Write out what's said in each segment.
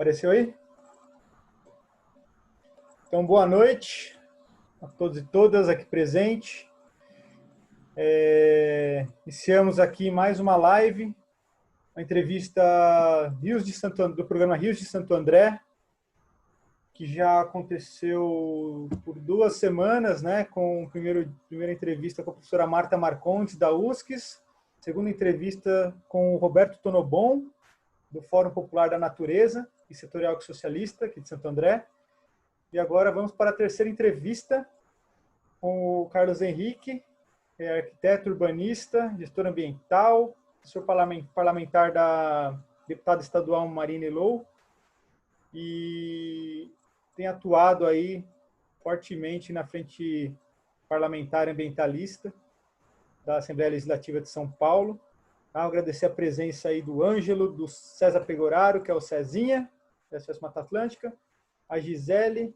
Apareceu aí? Então, boa noite a todos e todas aqui presentes. Iniciamos aqui mais uma live, uma entrevista do programa Rios de Santo André, que já aconteceu por 2 semanas, né, com a primeira entrevista com a professora Marta Marcondes, da USCS, segunda entrevista com o Roberto Tonobon, do Fórum Popular da Natureza e Setorial Socialista, aqui de Santo André. E agora vamos para a terceira entrevista com o Carlos Henrique, arquiteto urbanista, gestor ambiental, assessor parlamentar da deputada estadual Marina Elou, e tem atuado aí fortemente na frente parlamentar ambientalista da Assembleia Legislativa de São Paulo. Agradecer a presença aí do Ângelo, do César Pegoraro, que é o Cezinha, da SOS Mata Atlântica, a Gisele,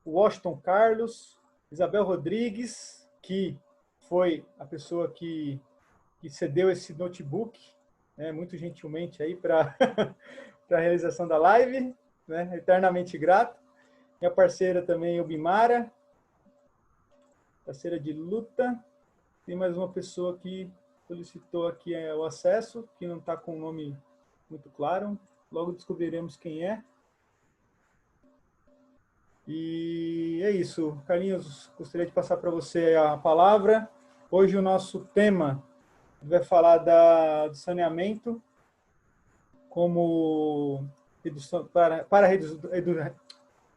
o Washington Carlos, Isabel Rodrigues, que foi a pessoa que cedeu esse notebook, né, muito gentilmente aí para a realização da live, né, eternamente grato. Minha parceira também, Ubimara, parceira de luta. Tem mais uma pessoa que solicitou aqui o acesso, que não está com o nome muito claro. Logo descobriremos quem é. E é isso. Carlinhos, gostaria de passar para você a palavra. Hoje o nosso tema vai falar do saneamento como redução,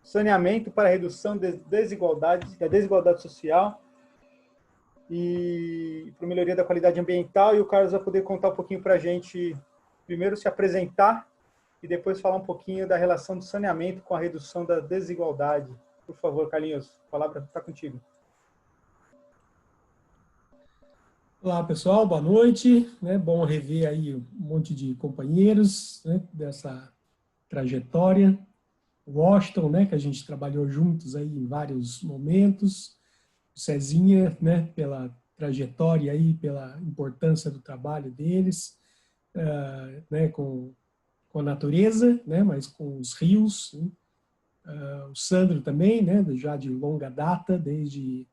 saneamento para redução da desigualdade social e para melhoria da qualidade ambiental. E o Carlos vai poder contar um pouquinho para a gente, primeiro se apresentar e depois falar um pouquinho da relação do saneamento com a redução da desigualdade. Por favor, Carlinhos, a palavra está contigo. Olá, pessoal, boa noite. Bom rever aí um monte de companheiros, né, dessa trajetória. O Washington, né, que a gente trabalhou juntos aí em vários momentos. O Cezinha, né, pela trajetória aí, pela importância do trabalho deles, né, com a natureza, né, mas com os rios. Né? O Sandro também, né, já de longa data, desde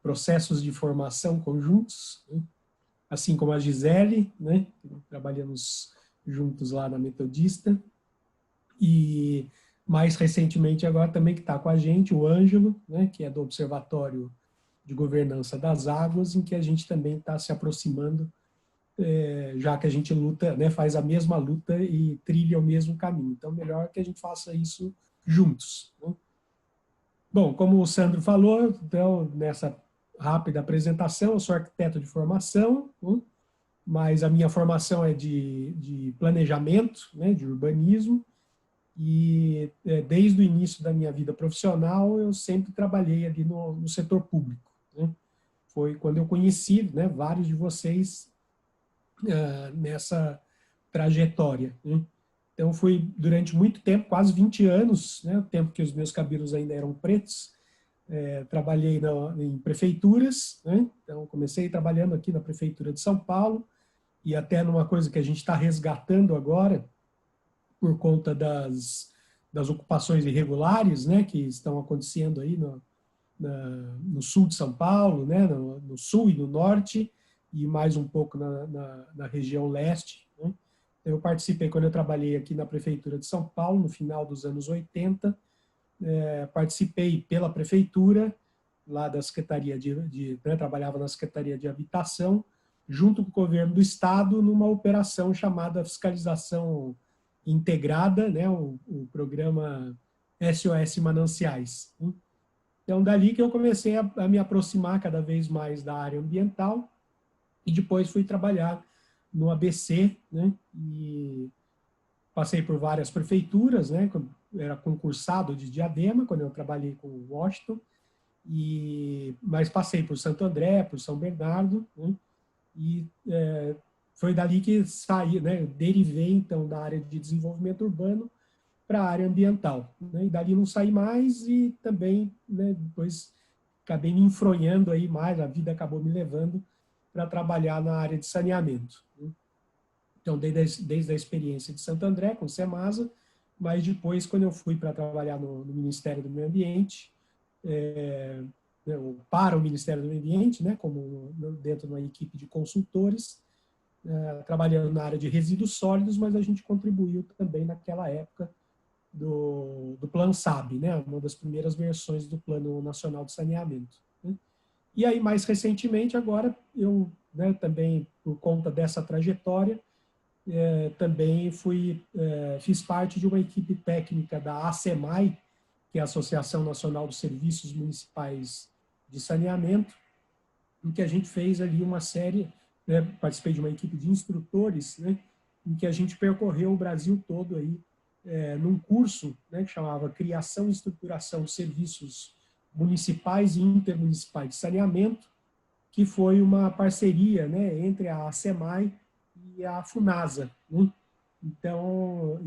processos de formação conjuntos, né? Assim como a Gisele, né? Trabalhamos juntos lá na Metodista, e mais recentemente agora também que está com a gente, o Ângelo, né? Que é do Observatório de Governança das Águas, em que a gente também está se aproximando, já que a gente luta, né? Faz a mesma luta e trilha o mesmo caminho. Então, melhor que a gente faça isso juntos, né? Bom, como o Sandro falou, então, nessa rápida apresentação, eu sou arquiteto de formação, né? Mas a minha formação é de planejamento, né? De urbanismo, e desde o início da minha vida profissional, eu sempre trabalhei ali no setor público, né? Foi quando eu conheci, né, vários de vocês nessa trajetória, né? Então, fui durante muito tempo, quase 20 anos, né, o tempo que os meus cabelos ainda eram pretos, trabalhei em prefeituras, né? Então, comecei trabalhando aqui na Prefeitura de São Paulo, e até numa coisa que a gente está resgatando agora, por conta das ocupações irregulares, né, que estão acontecendo aí no sul de São Paulo, né, no sul e no norte, e mais um pouco na região leste, né? Eu participei, quando eu trabalhei aqui na Prefeitura de São Paulo, no final dos anos 80, participei pela Prefeitura, lá da Secretaria né, trabalhava na Secretaria de Habitação, junto com o Governo do Estado, numa operação chamada Fiscalização Integrada, né, o programa SOS Mananciais. Né? Então, dali que eu comecei a me aproximar cada vez mais da área ambiental, e depois fui trabalhar no ABC, né, e passei por várias prefeituras, né, era concursado de Diadema, quando eu trabalhei com o Washington, mas passei por Santo André, por São Bernardo, né, e foi dali que saí, né, derivei, então, da área de desenvolvimento urbano para a área ambiental, né, e dali não saí mais, e também, né, depois acabei me enfronhando aí mais, a vida acabou me levando para trabalhar na área de saneamento, né? Então, desde a experiência de Santo André, com o SEMASA, mas depois, quando eu fui para trabalhar no Ministério do Meio Ambiente, para o Ministério do Meio Ambiente, né, como dentro de uma equipe de consultores, trabalhando na área de resíduos sólidos, mas a gente contribuiu também naquela época do Plano SAB, né, uma das primeiras versões do Plano Nacional de Saneamento. Né? E aí, mais recentemente, agora, eu, né, também, por conta dessa trajetória, também fiz parte de uma equipe técnica da ASEMAI, que é a Associação Nacional dos Serviços Municipais de Saneamento, em que a gente fez ali uma série, né, participei de uma equipe de instrutores, né, em que a gente percorreu o Brasil todo aí, num curso, né, que chamava Criação e Estruturação de Serviços Municipais e Intermunicipais de Saneamento, que foi uma parceria, né, entre a ASEMAI e a FUNASA. Né? Então,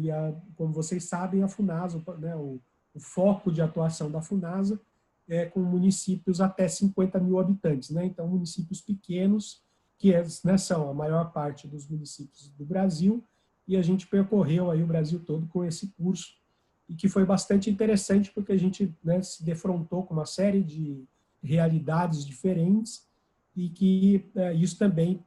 como vocês sabem, a FUNASA, né, o foco de atuação da FUNASA é com municípios até 50 mil habitantes. Né? Então, municípios pequenos, que né, são a maior parte dos municípios do Brasil, e a gente percorreu aí o Brasil todo com esse curso, e que foi bastante interessante, porque a gente, né, se defrontou com uma série de realidades diferentes, e que isso também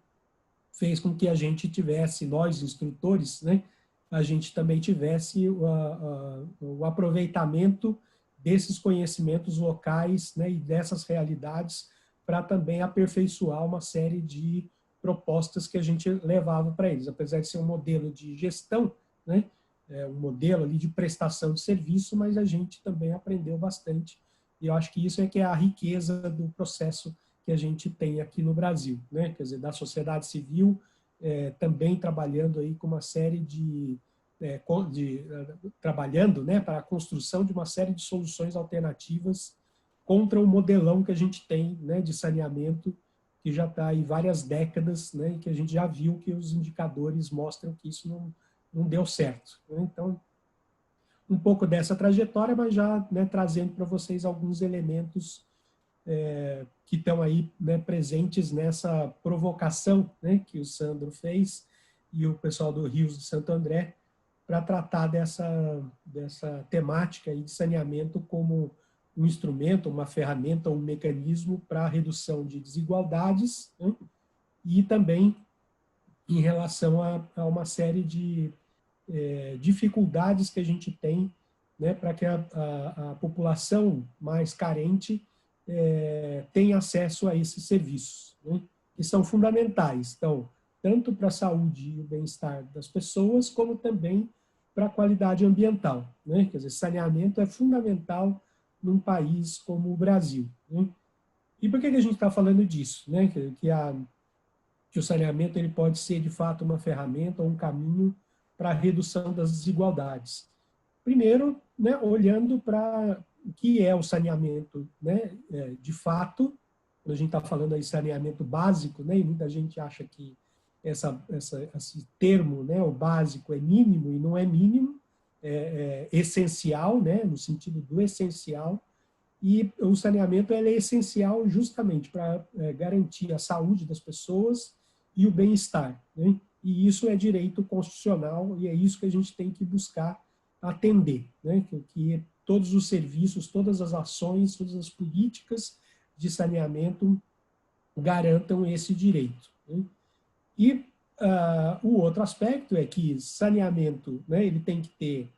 fez com que a gente tivesse, nós instrutores, né, a gente também tivesse o aproveitamento desses conhecimentos locais, né, e dessas realidades para também aperfeiçoar uma série de propostas que a gente levava para eles. Apesar de ser um modelo de gestão, né, um modelo ali de prestação de serviço, mas a gente também aprendeu bastante. E eu acho que isso é que é a riqueza do processo que a gente tem aqui no Brasil, né? Quer dizer, da sociedade civil, também trabalhando aí com uma série trabalhando, né, para a construção de uma série de soluções alternativas contra o modelão que a gente tem, né, de saneamento, que já está aí várias décadas, né, e que a gente já viu que os indicadores mostram que isso não deu certo. Né? Então, um pouco dessa trajetória, mas já, né, trazendo para vocês alguns elementos que estão aí, né, presentes nessa provocação, né, que o Sandro fez e o pessoal do Rios de Santo André para tratar dessa temática aí de saneamento como um instrumento, uma ferramenta, um mecanismo para a redução de desigualdades, né, e também em relação a uma série de dificuldades que a gente tem, né, para que a população mais carente tenha acesso a esses serviços, né, que são fundamentais, então, tanto para a saúde e o bem-estar das pessoas, como também para a qualidade ambiental. Né? Quer dizer, saneamento é fundamental num país como o Brasil. Né? E por que a gente está falando disso? Né? Que o saneamento ele pode ser, de fato, uma ferramenta ou um caminho para a redução das desigualdades. Primeiro, né, olhando para o que é o saneamento, né, de fato, quando a gente está falando aí de saneamento básico, né, e muita gente acha que esse termo, né, o básico, é mínimo, e não é mínimo, é essencial, né, no sentido do essencial, e o saneamento ele é essencial justamente para garantir a saúde das pessoas e o bem-estar. Né? E isso é direito constitucional e é isso que a gente tem que buscar atender. Né? Que todos os serviços, todas as ações, todas as políticas de saneamento garantam esse direito. Né? E o outro aspecto é que saneamento, né, ele tem que ter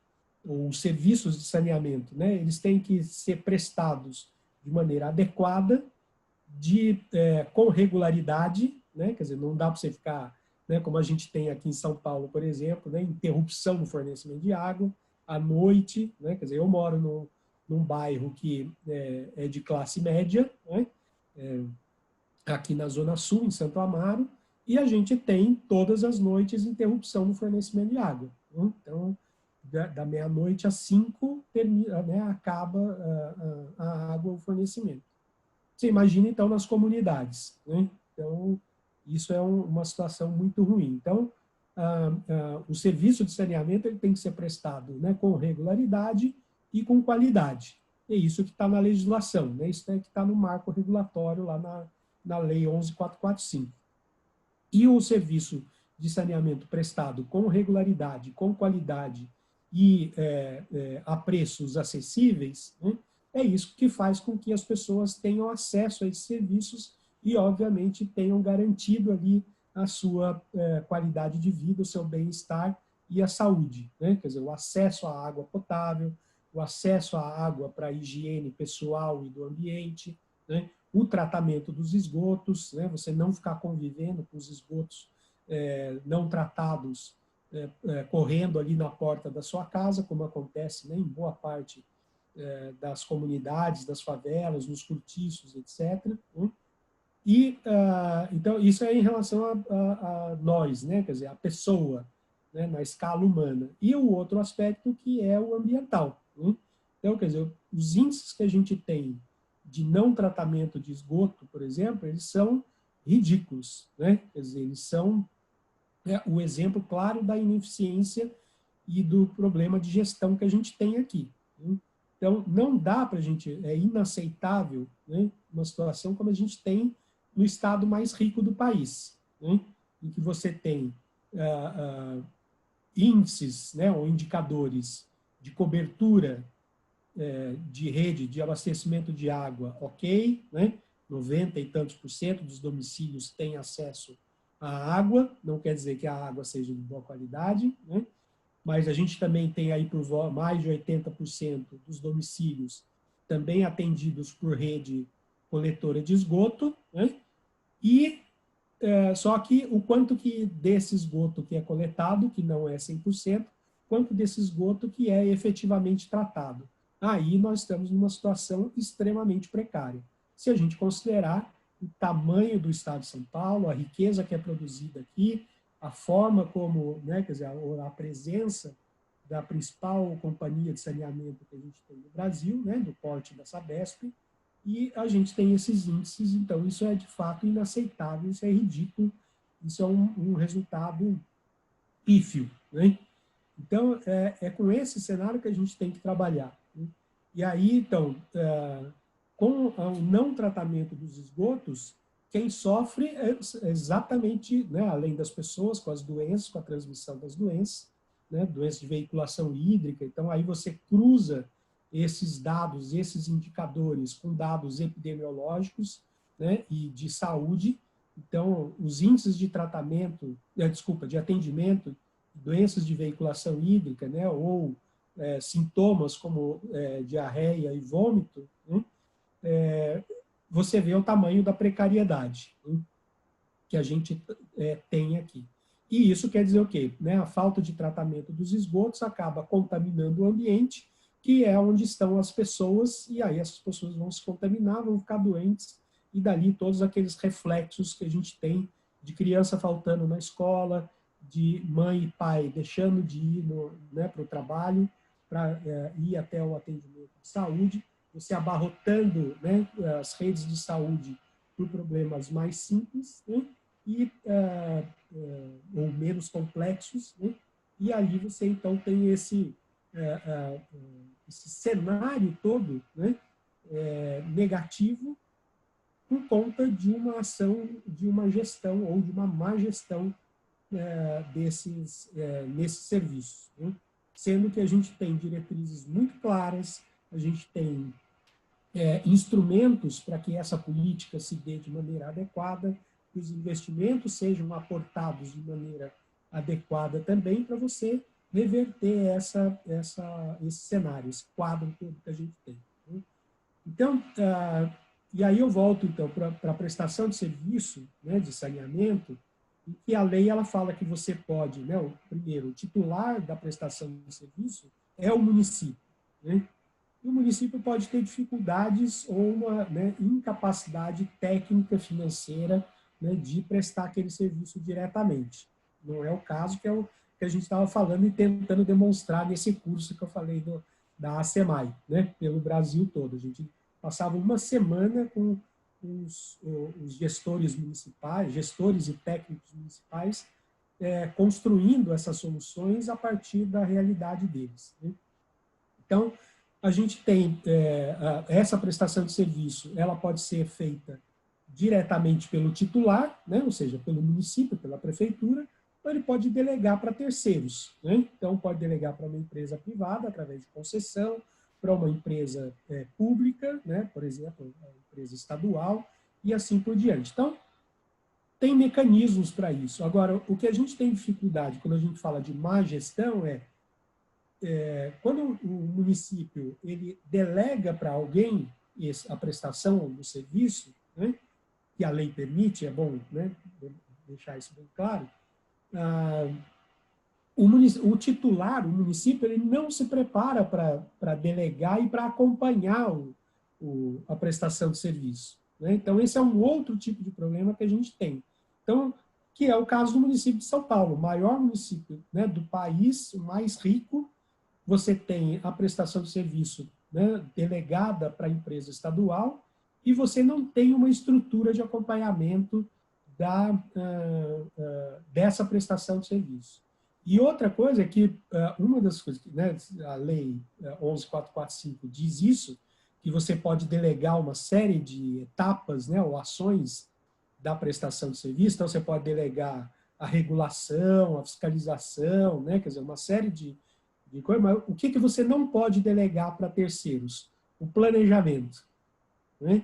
os serviços de saneamento, né, eles têm que ser prestados de maneira adequada, com regularidade, né, quer dizer, não dá para você ficar, né, como a gente tem aqui em São Paulo, por exemplo, né, interrupção no fornecimento de água à noite, né, quer dizer, eu moro num bairro que é de classe média, né, aqui na Zona Sul, em Santo Amaro, e a gente tem todas as noites interrupção no fornecimento de água. Né? Então, da meia-noite às 5, né, acaba a água, o fornecimento. Você imagina, então, nas comunidades. Né? Então, isso é uma situação muito ruim. Então, o serviço de saneamento ele tem que ser prestado, né, com regularidade e com qualidade. É isso que está na legislação, né? Isso é que está no marco regulatório lá na Lei 11.445. E o serviço de saneamento prestado com regularidade, com qualidade e a preços acessíveis, né, é isso que faz com que as pessoas tenham acesso a esses serviços e, obviamente, tenham garantido ali a sua qualidade de vida, o seu bem-estar e a saúde, né? Quer dizer, o acesso à água potável, o acesso à água para a higiene pessoal e do ambiente, né? O tratamento dos esgotos, né? Você não ficar convivendo com os esgotos não tratados correndo ali na porta da sua casa, como acontece, né, em boa parte das comunidades, das favelas, nos cortiços, etc. Né? E, então, isso é em relação a nós, né? Quer dizer, a pessoa, né? Na escala humana. E o outro aspecto que é o ambiental. Né? Então, quer dizer, os índices que a gente tem de não tratamento de esgoto, por exemplo, eles são ridículos. Né? Quer dizer, eles são o exemplo claro da ineficiência e do problema de gestão que a gente tem aqui. Né? Então, não dá para a gente, é inaceitável, né, uma situação como a gente tem no estado mais rico do país, né, em que você tem índices, né, ou indicadores de cobertura de rede de abastecimento de água, ok, né, 90 e tantos por cento dos domicílios têm acesso à água, não quer dizer que a água seja de boa qualidade, né, mas a gente também tem aí por mais de 80% dos domicílios também atendidos por rede coletora de esgoto, né? E só que o quanto que desse esgoto que é coletado, que não é 100%, quanto desse esgoto que é efetivamente tratado. Aí nós estamos numa situação extremamente precária. Se a gente considerar o tamanho do estado de São Paulo, a riqueza que é produzida aqui, a forma como, né, quer dizer, a presença da principal companhia de saneamento que a gente tem no Brasil, né, do porte da Sabesp, e a gente tem esses índices, então isso é de fato inaceitável, isso é ridículo, isso é um resultado pífio. Né? Então, é com esse cenário que a gente tem que trabalhar. Né? E aí, então, com o não tratamento dos esgotos, quem sofre é exatamente, né, além das pessoas, com as doenças, com a transmissão das doenças, né, doenças de veiculação hídrica. Então, aí você cruza esses dados, esses indicadores com dados epidemiológicos, né, e de saúde. Então, os índices de tratamento, de atendimento, doenças de veiculação hídrica, né, ou sintomas como diarreia e vômito, né, você vê o tamanho da precariedade, né, que a gente tem aqui. E isso quer dizer o quê? Né? A falta de tratamento dos esgotos acaba contaminando o ambiente, que é onde estão as pessoas, e aí essas pessoas vão se contaminar, vão ficar doentes, e dali todos aqueles reflexos que a gente tem de criança faltando na escola, de mãe e pai deixando de ir né, para o trabalho, para ir até o atendimento de saúde, você abarrotando, né, as redes de saúde por problemas mais simples, né, ou menos complexos, né, e ali você então tem esse cenário todo, né, negativo por conta de uma ação, de uma gestão ou de uma má gestão nesses serviços. Né? Sendo que a gente tem diretrizes muito claras, a gente tem instrumentos para que essa política se dê de maneira adequada, que os investimentos sejam aportados de maneira adequada também para você reverter esse cenário, esse quadro todo que a gente tem. Né? Então, e aí eu volto então para a prestação de serviço, né, de saneamento, e que a lei ela fala que você pode, né, primeiro, o titular da prestação de serviço é o município. Né? E o município pode ter dificuldades ou uma, né, incapacidade técnica financeira, né, de prestar aquele serviço diretamente. Não é o caso que é o que a gente estava falando e tentando demonstrar nesse curso que eu falei da ASEMAI, né, pelo Brasil todo. A gente passava uma semana com os gestores municipais, gestores e técnicos municipais, construindo essas soluções a partir da realidade deles. Né? Então, a gente tem essa prestação de serviço, ela pode ser feita diretamente pelo titular, né? Ou seja, pelo município, pela prefeitura, ou ele pode delegar para terceiros, né? Então, pode delegar para uma empresa privada, através de concessão, para uma empresa pública, né? Por exemplo, uma empresa estadual, e assim por diante. Então, tem mecanismos para isso. Agora, o que a gente tem dificuldade quando a gente fala de má gestão quando o município ele delega para alguém a prestação do serviço, né, que a lei permite, é bom, né, deixar isso bem claro, o titular, o município, ele não se prepara para delegar e para acompanhar a prestação de serviço, né? Então, esse é um outro tipo de problema que a gente tem. Então, que é o caso do município de São Paulo, o maior município, né, do país, o mais rico. Você tem a prestação de serviço, né, delegada para a empresa estadual, e você não tem uma estrutura de acompanhamento dessa prestação de serviço. E outra coisa é que uma das coisas, né, a lei 11.445 diz isso, que você pode delegar uma série de etapas, né, ou ações da prestação de serviço. Então, você pode delegar a regulação, a fiscalização, né, quer dizer, uma série de coisas, mas o que você não pode delegar para terceiros? O planejamento, né?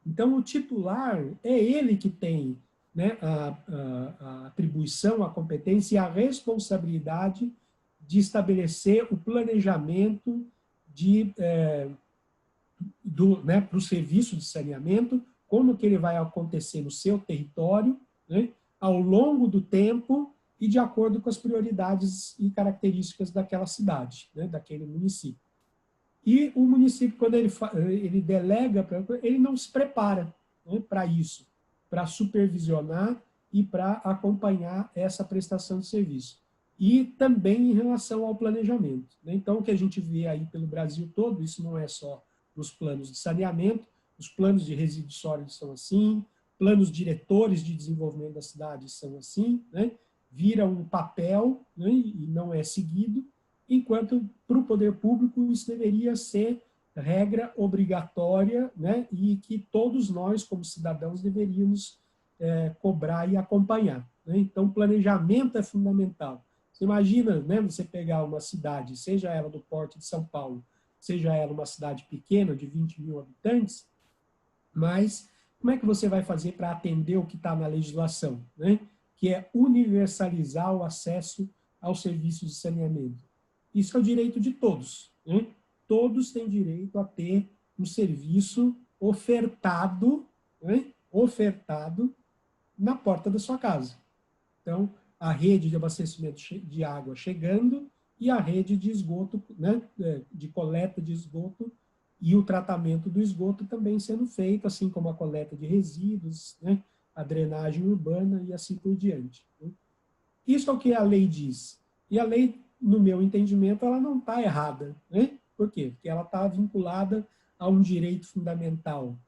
Então, o titular é ele que tem, né, a atribuição, a competência e a responsabilidade de estabelecer o planejamento né, para o serviço de saneamento, como que ele vai acontecer no seu território, né, ao longo do tempo e de acordo com as prioridades e características daquela cidade, né, daquele município. E o município, quando ele delega, ele não se prepara, né, para isso, para supervisionar e para acompanhar essa prestação de serviço. E também em relação ao planejamento, né? Então, o que a gente vê aí pelo Brasil todo, isso não é só nos planos de saneamento, os planos de resíduos sólidos são assim, planos diretores de desenvolvimento da cidade são assim, né? Vira um papel, né, e não é seguido, enquanto para o poder público isso deveria ser regra obrigatória, né, e que todos nós, como cidadãos, deveríamos cobrar e acompanhar, né? Então, planejamento é fundamental. Você imagina, né, você pegar uma cidade, seja ela do porte de São Paulo, seja ela uma cidade pequena, de 20 mil habitantes, mas como é que você vai fazer para atender o que está na legislação, né? Que é universalizar o acesso aos serviços de saneamento. Isso é o direito de todos, né? Todos têm direito a ter um serviço ofertado, né, ofertado na porta da sua casa. Então, a rede de abastecimento de água chegando e a rede de esgoto, né, de coleta de esgoto e o tratamento do esgoto também sendo feito, assim como a coleta de resíduos, né, a drenagem urbana e assim por diante, né? Isso é o que a lei diz. E a lei, no meu entendimento, ela não está errada, né? Por quê? Porque ela está vinculada a um direito fundamental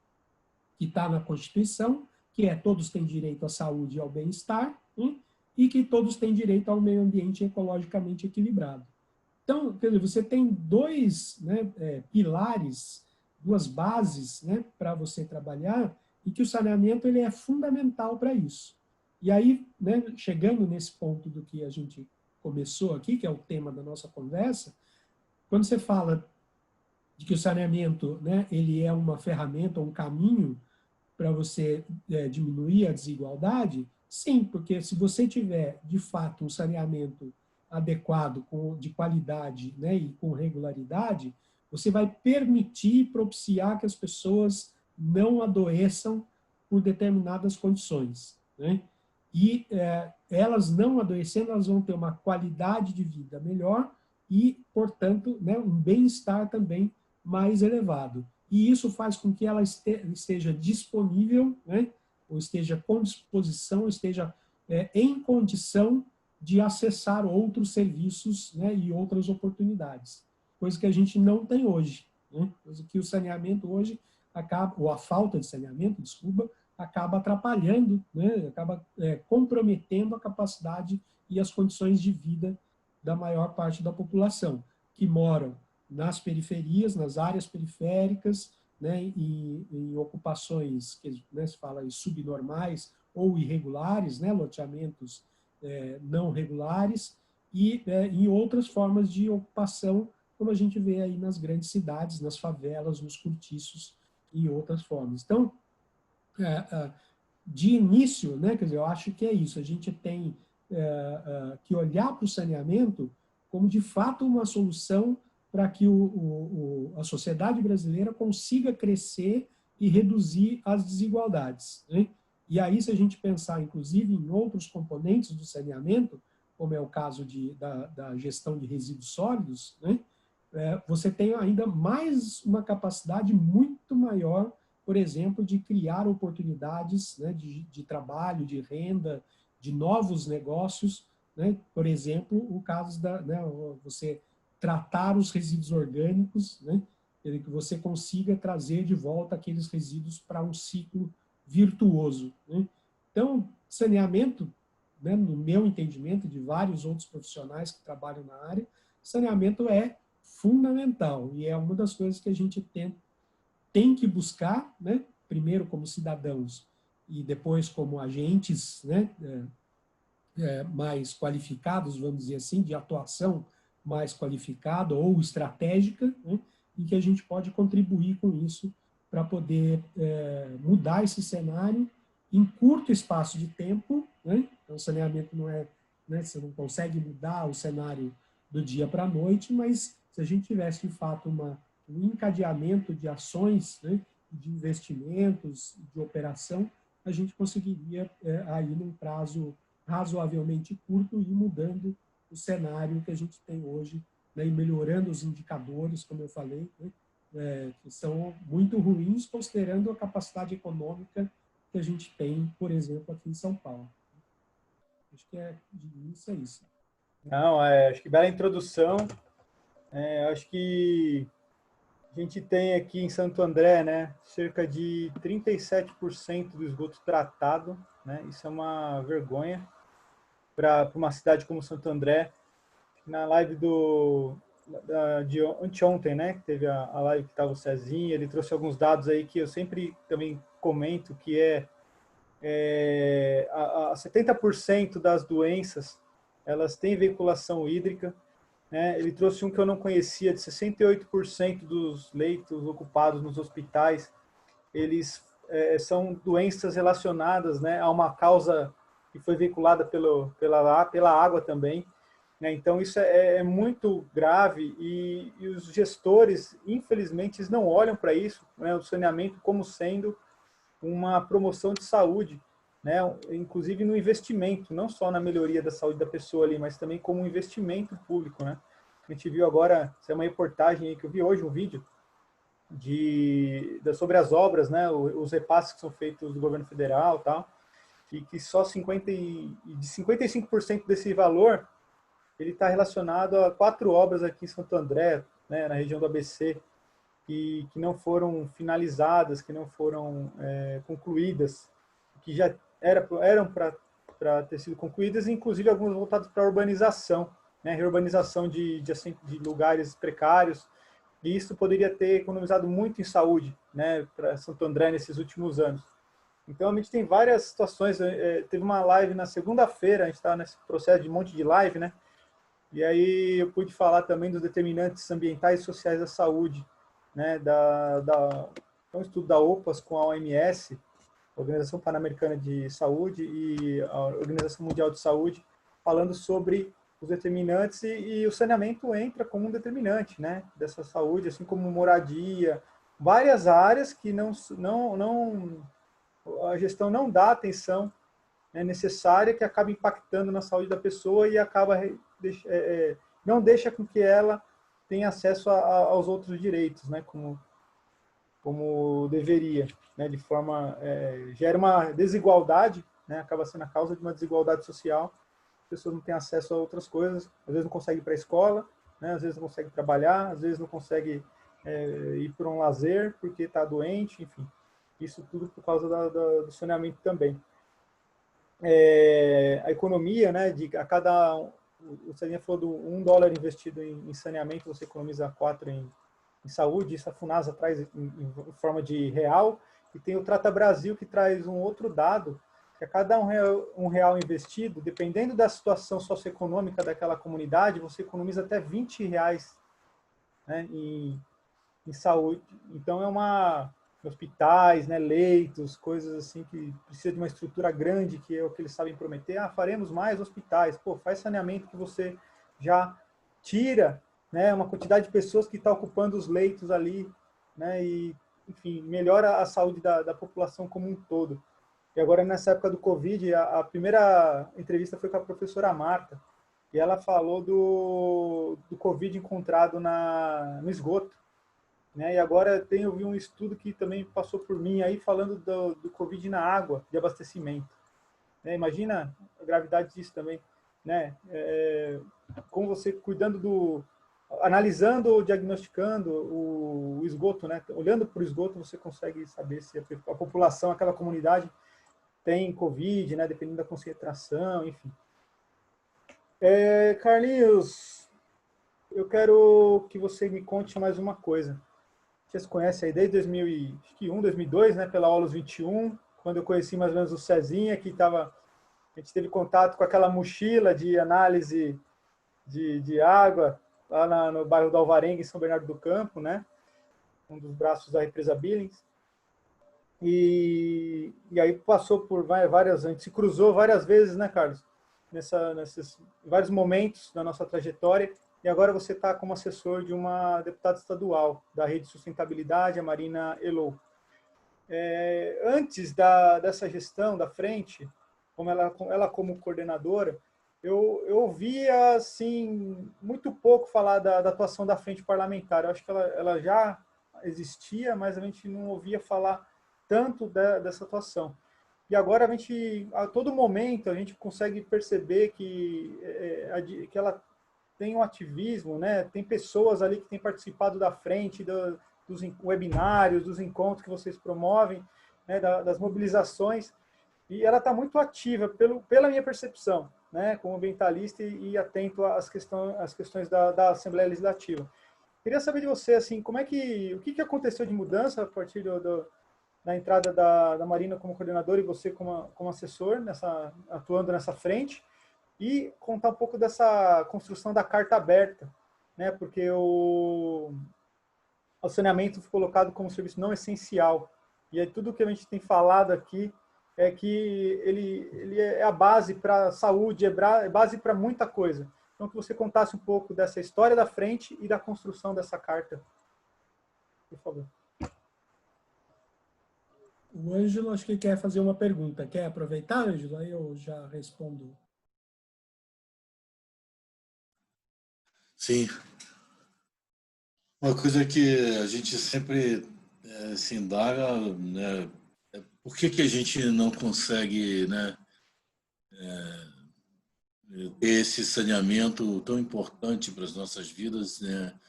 que está na Constituição, que é todos têm direito à saúde e ao bem-estar, né? E que todos têm direito ao meio ambiente ecologicamente equilibrado. Então, quer dizer, você tem dois, né, pilares, duas bases, né, para você trabalhar, e que o saneamento ele é fundamental para isso. E aí, né, chegando nesse ponto do que a gente começou aqui, que é o tema da nossa conversa, quando você fala de que o saneamento, né, ele é uma ferramenta, um caminho para você diminuir a desigualdade, sim, porque se você tiver, de fato, um saneamento adequado, de qualidade, né, e com regularidade, você vai permitir, propiciar que as pessoas não adoeçam por determinadas condições, né? E elas não adoecendo, elas vão ter uma qualidade de vida melhor e, portanto, né, um bem-estar também mais elevado. E isso faz com que ela esteja disponível, né, ou esteja com disposição, esteja em condição de acessar outros serviços, né, e outras oportunidades. Coisa que a gente não tem hoje, né? Coisa que o saneamento hoje acaba, ou a falta de saneamento, desculpa, acaba atrapalhando, né, acaba comprometendo a capacidade e as condições de vida da maior parte da população, que moram nas periferias, nas áreas periféricas, né, em ocupações que, né, se fala subnormais ou irregulares, né, loteamentos não regulares e em outras formas de ocupação, como a gente vê aí nas grandes cidades, nas favelas, nos cortiços e outras formas. Então, de início, né, quer dizer, eu acho que é isso, a gente tem que olhar para o saneamento como, de fato, uma solução para que a sociedade brasileira consiga crescer e reduzir as desigualdades, né? E aí, se a gente pensar, inclusive, em outros componentes do saneamento, como é o caso da gestão de resíduos sólidos, né, você tem ainda mais uma capacidade muito maior, por exemplo, de criar oportunidades, né, de trabalho, de renda, de novos negócios, né? Por exemplo, o caso né, você tratar os resíduos orgânicos, né, que você consiga trazer de volta aqueles resíduos para um ciclo virtuoso, né? Então, saneamento, né, no meu entendimento, de vários outros profissionais que trabalham na área, saneamento é fundamental e é uma das coisas que a gente tem que buscar, né, primeiro como cidadãos e depois como agentes, né, mais qualificados, vamos dizer assim, de atuação mais qualificada ou estratégica, né, e que a gente pode contribuir com isso para poder mudar esse cenário em curto espaço de tempo, né? Então, o saneamento não é, né, você não consegue mudar o cenário do dia para a noite, mas se a gente tivesse, de fato, um encadeamento de ações, né, de investimentos, de operação, a gente conseguiria, aí, num prazo razoavelmente curto, ir mudando o cenário que a gente tem hoje, né, e melhorando os indicadores, como eu falei, né, que são muito ruins, considerando a capacidade econômica que a gente tem, por exemplo, aqui em São Paulo. Acho que de início é isso. Não, acho que bela introdução. Acho que a gente tem aqui em Santo André, né, cerca de 37% do esgoto tratado, né? Isso é uma vergonha para uma cidade como Santo André. Na live de anteontem, né, que teve a live que estava o Cezinha, ele trouxe alguns dados aí que eu sempre também comento, que a 70% das doenças, elas têm veiculação hídrica, né? Ele trouxe um que eu não conhecia, de 68% dos leitos ocupados nos hospitais, eles são doenças relacionadas, né, a uma causa que foi veiculada pela água também, né? Então, isso é muito grave e os gestores, infelizmente, eles não olham para isso, né, o saneamento como sendo uma promoção de saúde, né, inclusive no investimento, não só na melhoria da saúde da pessoa ali, mas também como um investimento público, né? A gente viu agora, isso é uma reportagem aí que eu vi hoje, um vídeo sobre as obras, né, os repasses que são feitos do governo federal e tal, e que só 55% desse valor ele está relacionado a 4 obras aqui em Santo André, né, na região do ABC, que não foram finalizadas, que não foram concluídas, que já eram para ter sido concluídas, inclusive algumas voltadas para a urbanização, né, reurbanização de lugares precários, e isso poderia ter economizado muito em saúde, né, para Santo André nesses últimos anos. Então, a gente tem várias situações. Teve uma live na segunda-feira, a gente está nesse processo de um monte de live, né? E aí eu pude falar também dos determinantes ambientais e sociais da saúde, né? Um estudo da OPAS com a OMS, Organização Pan-Americana de Saúde, e a Organização Mundial de Saúde, falando sobre os determinantes e o saneamento entra como um determinante, né, dessa saúde, assim como moradia, várias áreas que a gestão não dá atenção, né, necessária, que acaba impactando na saúde da pessoa e acaba não deixa com que ela tenha acesso aos outros direitos, né, como deveria, né, de forma gera uma desigualdade, né, acaba sendo a causa de uma desigualdade social. As pessoas não têm acesso a outras coisas, às vezes não conseguem ir para a escola, né, às vezes não conseguem trabalhar, às vezes não conseguem ir para um lazer porque está doente, enfim. Isso tudo por causa do saneamento também. A economia, né, o Celinha falou do $1 investido em saneamento, você economiza 4 em saúde, isso a Funasa traz em forma de real, e tem o Trata Brasil, que traz um outro dado, que a cada um real investido, dependendo da situação socioeconômica daquela comunidade, você economiza até R$ 20, né, em saúde. Então, hospitais, né, leitos, coisas assim que precisa de uma estrutura grande, que é o que eles sabem prometer. Faremos mais hospitais. Pô, faz saneamento que você já tira, né, uma quantidade de pessoas que está ocupando os leitos ali, né, e, enfim, melhora a saúde da população como um todo. E agora, nessa época do Covid, a primeira entrevista foi com a professora Marta, e ela falou do Covid encontrado no esgoto, né? E agora eu vi um estudo que também passou por mim aí, falando do Covid na água de abastecimento. Né? Imagina a gravidade disso também, né? Com você cuidando analisando ou diagnosticando o esgoto, né? Olhando para o esgoto, você consegue saber se a população, aquela comunidade, tem Covid, né? Dependendo da concentração, enfim. Carlinhos, eu quero que você me conte mais uma coisa. Você se conhece aí desde 2001, 2002, né? Pela Aulos 21, quando eu conheci mais ou menos o Cezinha, que a gente teve contato com aquela mochila de análise de água lá no bairro do Alvarenga, em São Bernardo do Campo, né? Um dos braços da represa Billings. E aí passou por várias, a gente se cruzou várias vezes, né, Carlos? Nesses vários momentos da nossa trajetória, e agora você está como assessor de uma deputada estadual da Rede de Sustentabilidade, a Marina Elou. Antes dessa gestão da frente, ela como coordenadora, eu ouvia assim, muito pouco falar da atuação da frente parlamentar. Eu acho que ela já existia, mas a gente não ouvia falar tanto dessa atuação. E agora a todo momento a gente consegue perceber que ela tem um ativismo, né? Tem pessoas ali que têm participado da frente dos webinários, dos encontros que vocês promovem, né? Das mobilizações, e ela está muito ativa pela minha percepção, né? Como ambientalista e atento às questões da Assembleia Legislativa. Queria saber de você, assim, o que aconteceu de mudança a partir da entrada da Marina como coordenadora e você como assessor, atuando nessa frente, e contar um pouco dessa construção da carta aberta, né? Porque o saneamento foi colocado como serviço não essencial. E aí tudo que a gente tem falado aqui é que ele é a base para a saúde, é base para muita coisa. Então, que você contasse um pouco dessa história da frente e da construção dessa carta, por favor. O Ângelo, acho que quer fazer uma pergunta. Quer aproveitar, Ângelo? Aí eu já respondo. Sim. Uma coisa que a gente sempre se indaga, né, é por que a gente não consegue, né, ter esse saneamento tão importante para as nossas vidas, né,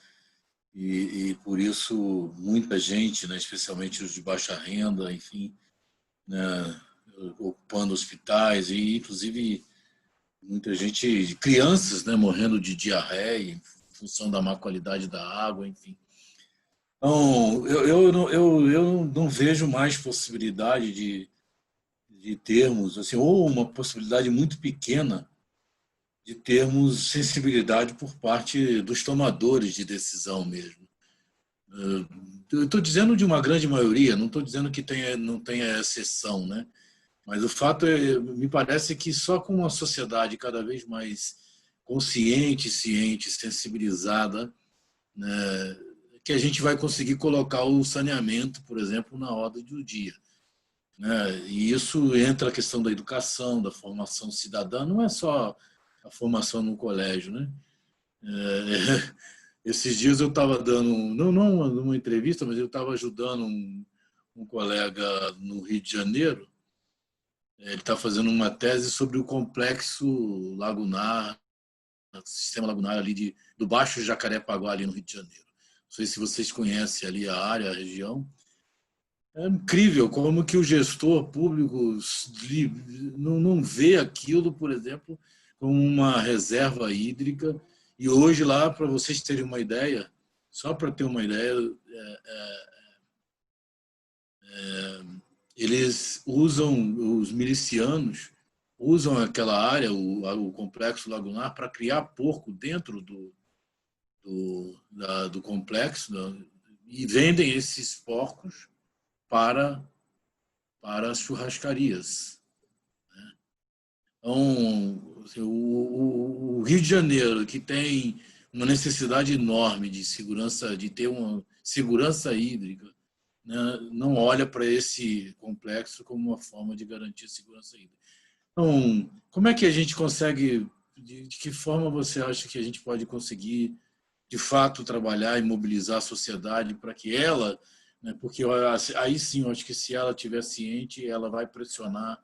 e por isso muita gente, né, especialmente os de baixa renda, enfim, né, ocupando hospitais e inclusive muita gente, crianças, né, morrendo de diarreia em função da má qualidade da água, enfim. Então, eu não vejo mais possibilidade de termos, assim, ou uma possibilidade muito pequena de termos sensibilidade por parte dos tomadores de decisão mesmo. Eu estou dizendo de uma grande maioria, não estou dizendo que não tenha exceção, né? Mas o fato me parece que só com uma sociedade cada vez mais consciente, ciente, sensibilizada, né, que a gente vai conseguir colocar o saneamento, por exemplo, na ordem do dia. Né? E isso entra a questão da educação, da formação cidadã, não é só a formação no colégio. Né? Esses dias eu estava dando, não uma entrevista, mas eu estava ajudando um colega no Rio de Janeiro. Ele está fazendo uma tese sobre o complexo lagunar, sistema lagunar ali do Baixo Jacarepaguá, ali no Rio de Janeiro. Não sei se vocês conhecem ali a área, a região. É incrível como que o gestor público não vê aquilo, por exemplo, como uma reserva hídrica. E hoje lá, para vocês terem uma ideia, só para ter uma ideia, eles usam, os milicianos usam aquela área, o complexo lagunar, para criar porco dentro do complexo, e vendem esses porcos para as churrascarias. Então, assim, o Rio de Janeiro, que tem uma necessidade enorme de segurança, de ter uma segurança hídrica, né, não olha para esse complexo como uma forma de garantir segurança hídrica. Então, como é que a gente consegue, de que forma você acha que a gente pode conseguir, de fato, trabalhar e mobilizar a sociedade para que ela, né, porque aí sim, eu acho que se ela estiver ciente, ela vai pressionar,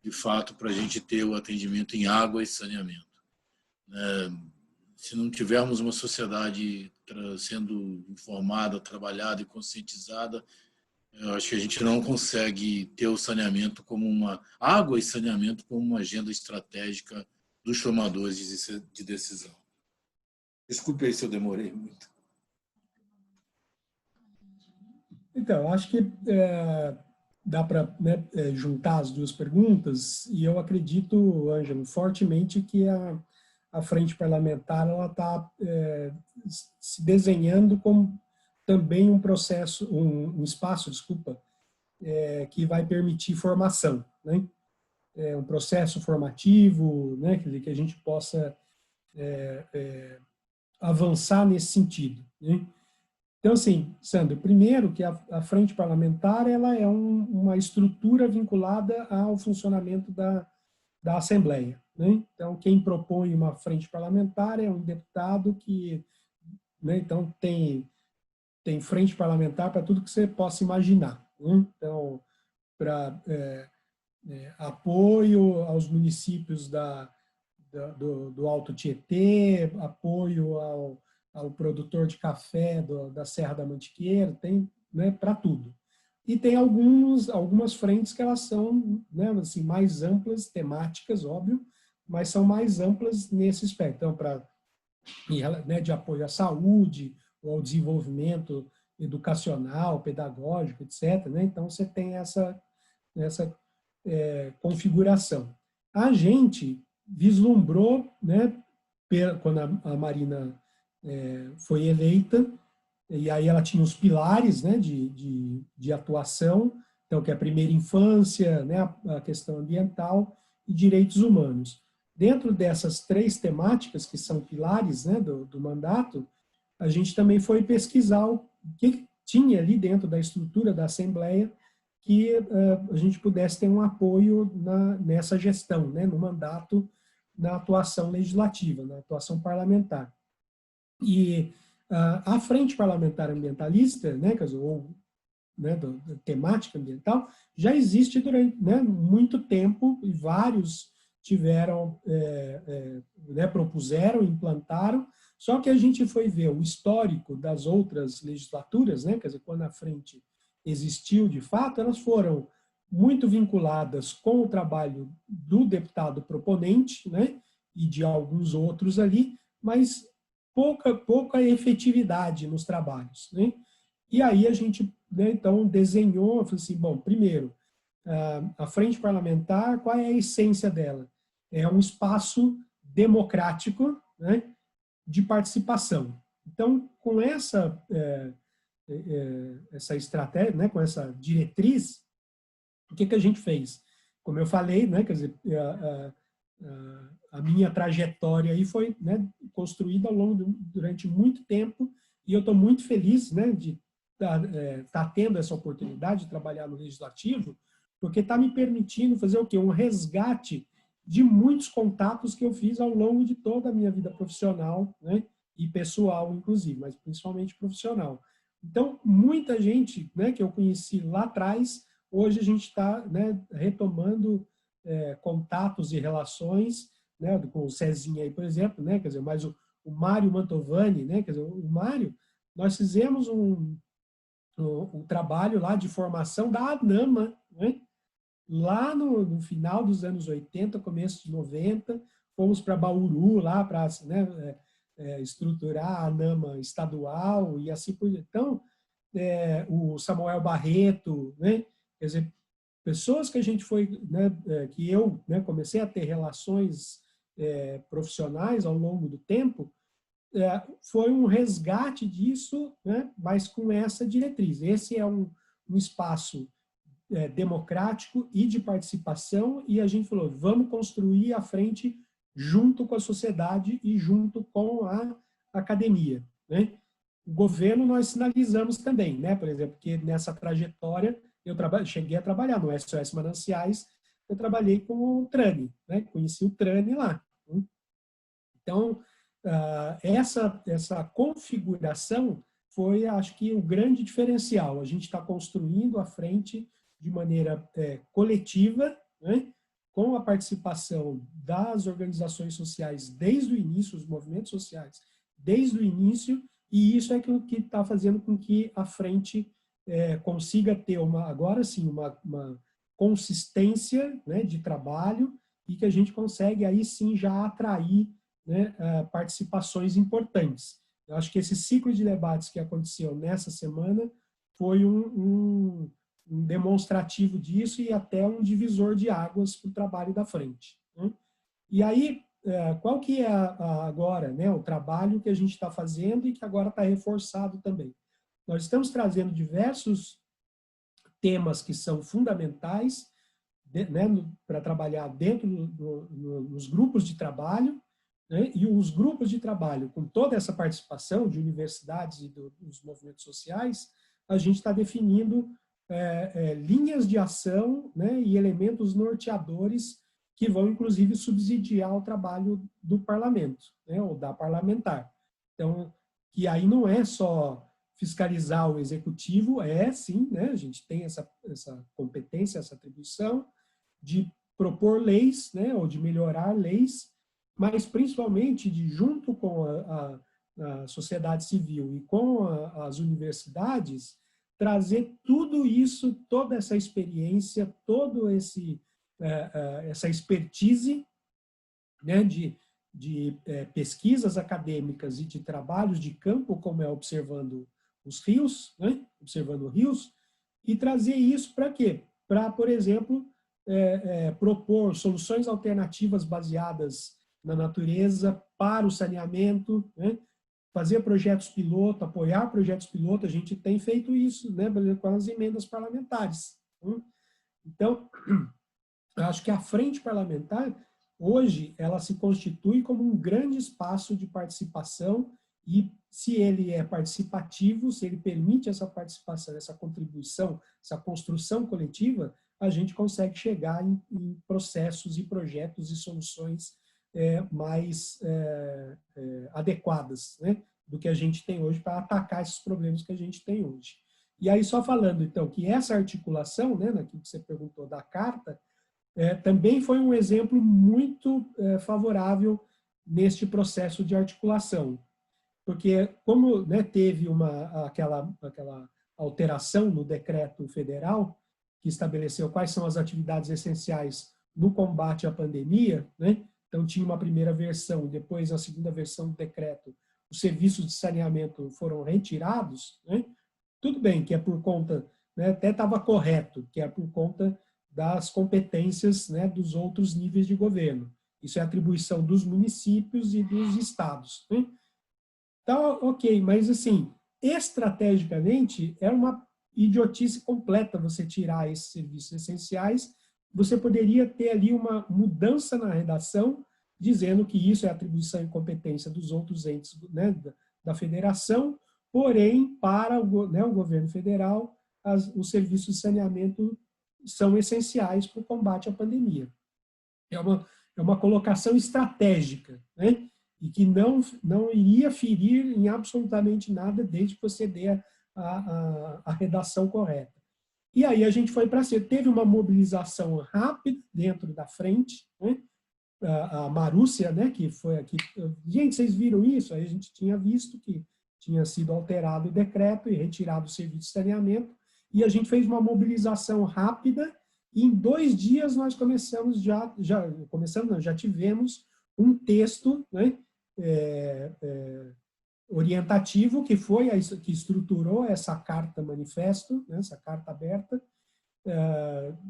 de fato, para a gente ter o atendimento em água e saneamento. Se não tivermos uma sociedade sendo informada, trabalhada e conscientizada, eu acho que a gente não consegue ter o saneamento como água e saneamento como uma agenda estratégica dos tomadores de decisão. Desculpe aí se eu demorei muito. Então, acho que dá para, né, juntar as duas perguntas, e eu acredito, Ângelo, fortemente que a frente parlamentar ela está se desenhando como também um processo, um espaço, desculpa, que vai permitir formação, né? Um processo formativo, né, que a gente possa avançar nesse sentido, né? Então, assim, Sandro, primeiro que a frente parlamentar ela é uma estrutura vinculada ao funcionamento da Assembleia, né? Então, quem propõe uma frente parlamentar é um deputado que, né, então tem frente parlamentar para tudo que você possa imaginar, né? Então, para apoio aos municípios do Alto Tietê, apoio ao produtor de café da Serra da Mantiqueira, tem, né, para tudo. E tem algumas frentes que elas são, né, assim, mais amplas, temáticas, óbvio, mas são mais amplas nesse aspecto. Então, né, de apoio à saúde, ou ao desenvolvimento educacional, pedagógico, etc., né? Então, você tem essa configuração. A gente vislumbrou, né, quando a Marina foi eleita, e aí ela tinha os pilares, né, de atuação, então, que é a primeira infância, né, a questão ambiental e direitos humanos. Dentro dessas três temáticas, que são pilares, né, do mandato, a gente também foi pesquisar o que tinha ali dentro da estrutura da Assembleia que a gente pudesse ter um apoio nessa gestão, né, no mandato, na atuação legislativa, na atuação parlamentar. E a Frente Parlamentar Ambientalista, né, ou né, da temática ambiental, já existe durante, né, muito tempo, e vários tiveram, né, propuseram, implantaram, só que a gente foi ver o histórico das outras legislaturas, né, quer dizer, quando a frente existiu de fato, elas foram muito vinculadas com o trabalho do deputado proponente, né, e de alguns outros ali, mas pouca efetividade nos trabalhos, né? E aí a gente, né, então desenhou, falou assim, bom, primeiro, a frente parlamentar, qual é a essência dela? É um espaço democrático, né, de participação. Então, com essa estratégia, né, com essa diretriz, o que a gente fez? Como eu falei, né, quer dizer, a minha trajetória aí foi, né, construída durante muito tempo, e eu estou muito feliz, né, de estar tendo essa oportunidade de trabalhar no Legislativo, porque está me permitindo fazer o quê? Um resgate de muitos contatos que eu fiz ao longo de toda a minha vida profissional, né, e pessoal, inclusive, mas principalmente profissional. Então, muita gente, né, que eu conheci lá atrás, hoje a gente está, né, retomando contatos e relações, né, com o Cezinha aí, por exemplo, né, quer dizer, mas o Mário Mantovani, né, quer dizer, o Mário, nós fizemos um trabalho lá de formação da ANAMA, né, lá no final dos anos 80, começo de 90, fomos para Bauru, lá para, né, estruturar a ANAMA estadual e assim por diante. Então, o Samuel Barreto, né, quer dizer, pessoas que a gente foi, né, que eu, né, comecei a ter relações profissionais ao longo do tempo, foi um resgate disso, né, mas com essa diretriz. Esse é um espaço democrático e de participação, e a gente falou, vamos construir a frente junto com a sociedade e junto com a academia, né? O governo nós sinalizamos também, né? Por exemplo, que nessa trajetória eu cheguei a trabalhar no SOS Mananciais, eu trabalhei com o Trani, né? Conheci o Trani lá. Então, essa configuração foi, acho que, o grande diferencial. A gente está construindo a frente de maneira coletiva, né? Com a participação das organizações sociais desde o início, os movimentos sociais desde o início, e isso é que está fazendo com que a frente consiga ter agora sim uma consistência, né, de trabalho, e que a gente consegue aí sim já atrair, né, participações importantes. Eu acho que esse ciclo de debates que aconteceu nessa semana foi um demonstrativo disso e até um divisor de águas para o trabalho da frente, né? E aí, qual que é agora, né, o trabalho que a gente está fazendo e que agora está reforçado também? Nós estamos trazendo diversos temas que são fundamentais, né, para trabalhar dentro dos grupos de trabalho, né, e os grupos de trabalho, com toda essa participação de universidades e dos movimentos sociais, a gente está definindo linhas de ação, né, e elementos norteadores que vão, inclusive, subsidiar o trabalho do parlamento, né, ou da parlamentar. Então, que aí não é só fiscalizar o executivo, sim, né, a gente tem essa competência, essa atribuição de propor leis, né, ou de melhorar leis, mas principalmente de, junto com a sociedade civil e com as universidades, trazer tudo isso, toda essa experiência, todo essa expertise, né, de pesquisas acadêmicas e de trabalhos de campo, como é observando os rios, né, observando rios, e trazer isso para quê? Para, por exemplo, propor soluções alternativas baseadas na natureza para o saneamento, né, fazer projetos piloto, apoiar projetos piloto, a gente tem feito isso, né, com as emendas parlamentares. Então, eu acho que a frente parlamentar, hoje, ela se constitui como um grande espaço de participação, e se ele é participativo, se ele permite essa participação, essa contribuição, essa construção coletiva, a gente consegue chegar em processos e projetos e soluções mais adequadas, né, do que a gente tem hoje para atacar esses problemas que a gente tem hoje. E aí, só falando, então, que essa articulação, né, naquilo que você perguntou da carta, também foi um exemplo muito favorável neste processo de articulação. Porque, como, né, teve aquela alteração no decreto federal, que estabeleceu quais são as atividades essenciais no combate à pandemia, né? Então, tinha uma primeira versão, depois, a segunda versão do decreto, os serviços de saneamento foram retirados, né? Tudo bem que é por conta, né, até estava correto, que é por conta das competências, né, dos outros níveis de governo. Isso é atribuição dos municípios e dos estados, né? Então, ok, mas assim, estrategicamente, é uma idiotice completa você tirar esses serviços essenciais. Você poderia ter ali uma mudança na redação, dizendo que isso é atribuição e competência dos outros entes, né, da federação, porém, para o governo federal, os serviços de saneamento são essenciais para o combate à pandemia. É uma colocação estratégica, né? E que não iria ferir em absolutamente nada, desde que você dê a redação correta. E aí a gente foi para ser, teve uma mobilização rápida dentro da frente, né? A Marúcia, né, que foi aqui, gente, vocês viram isso? Aí a gente tinha visto que tinha sido alterado o decreto e retirado o serviço de saneamento, e a gente fez uma mobilização rápida, e em 2 dias nós começamos, já tivemos um texto, né, orientativo, que foi que estruturou essa carta manifesto, né, essa carta aberta,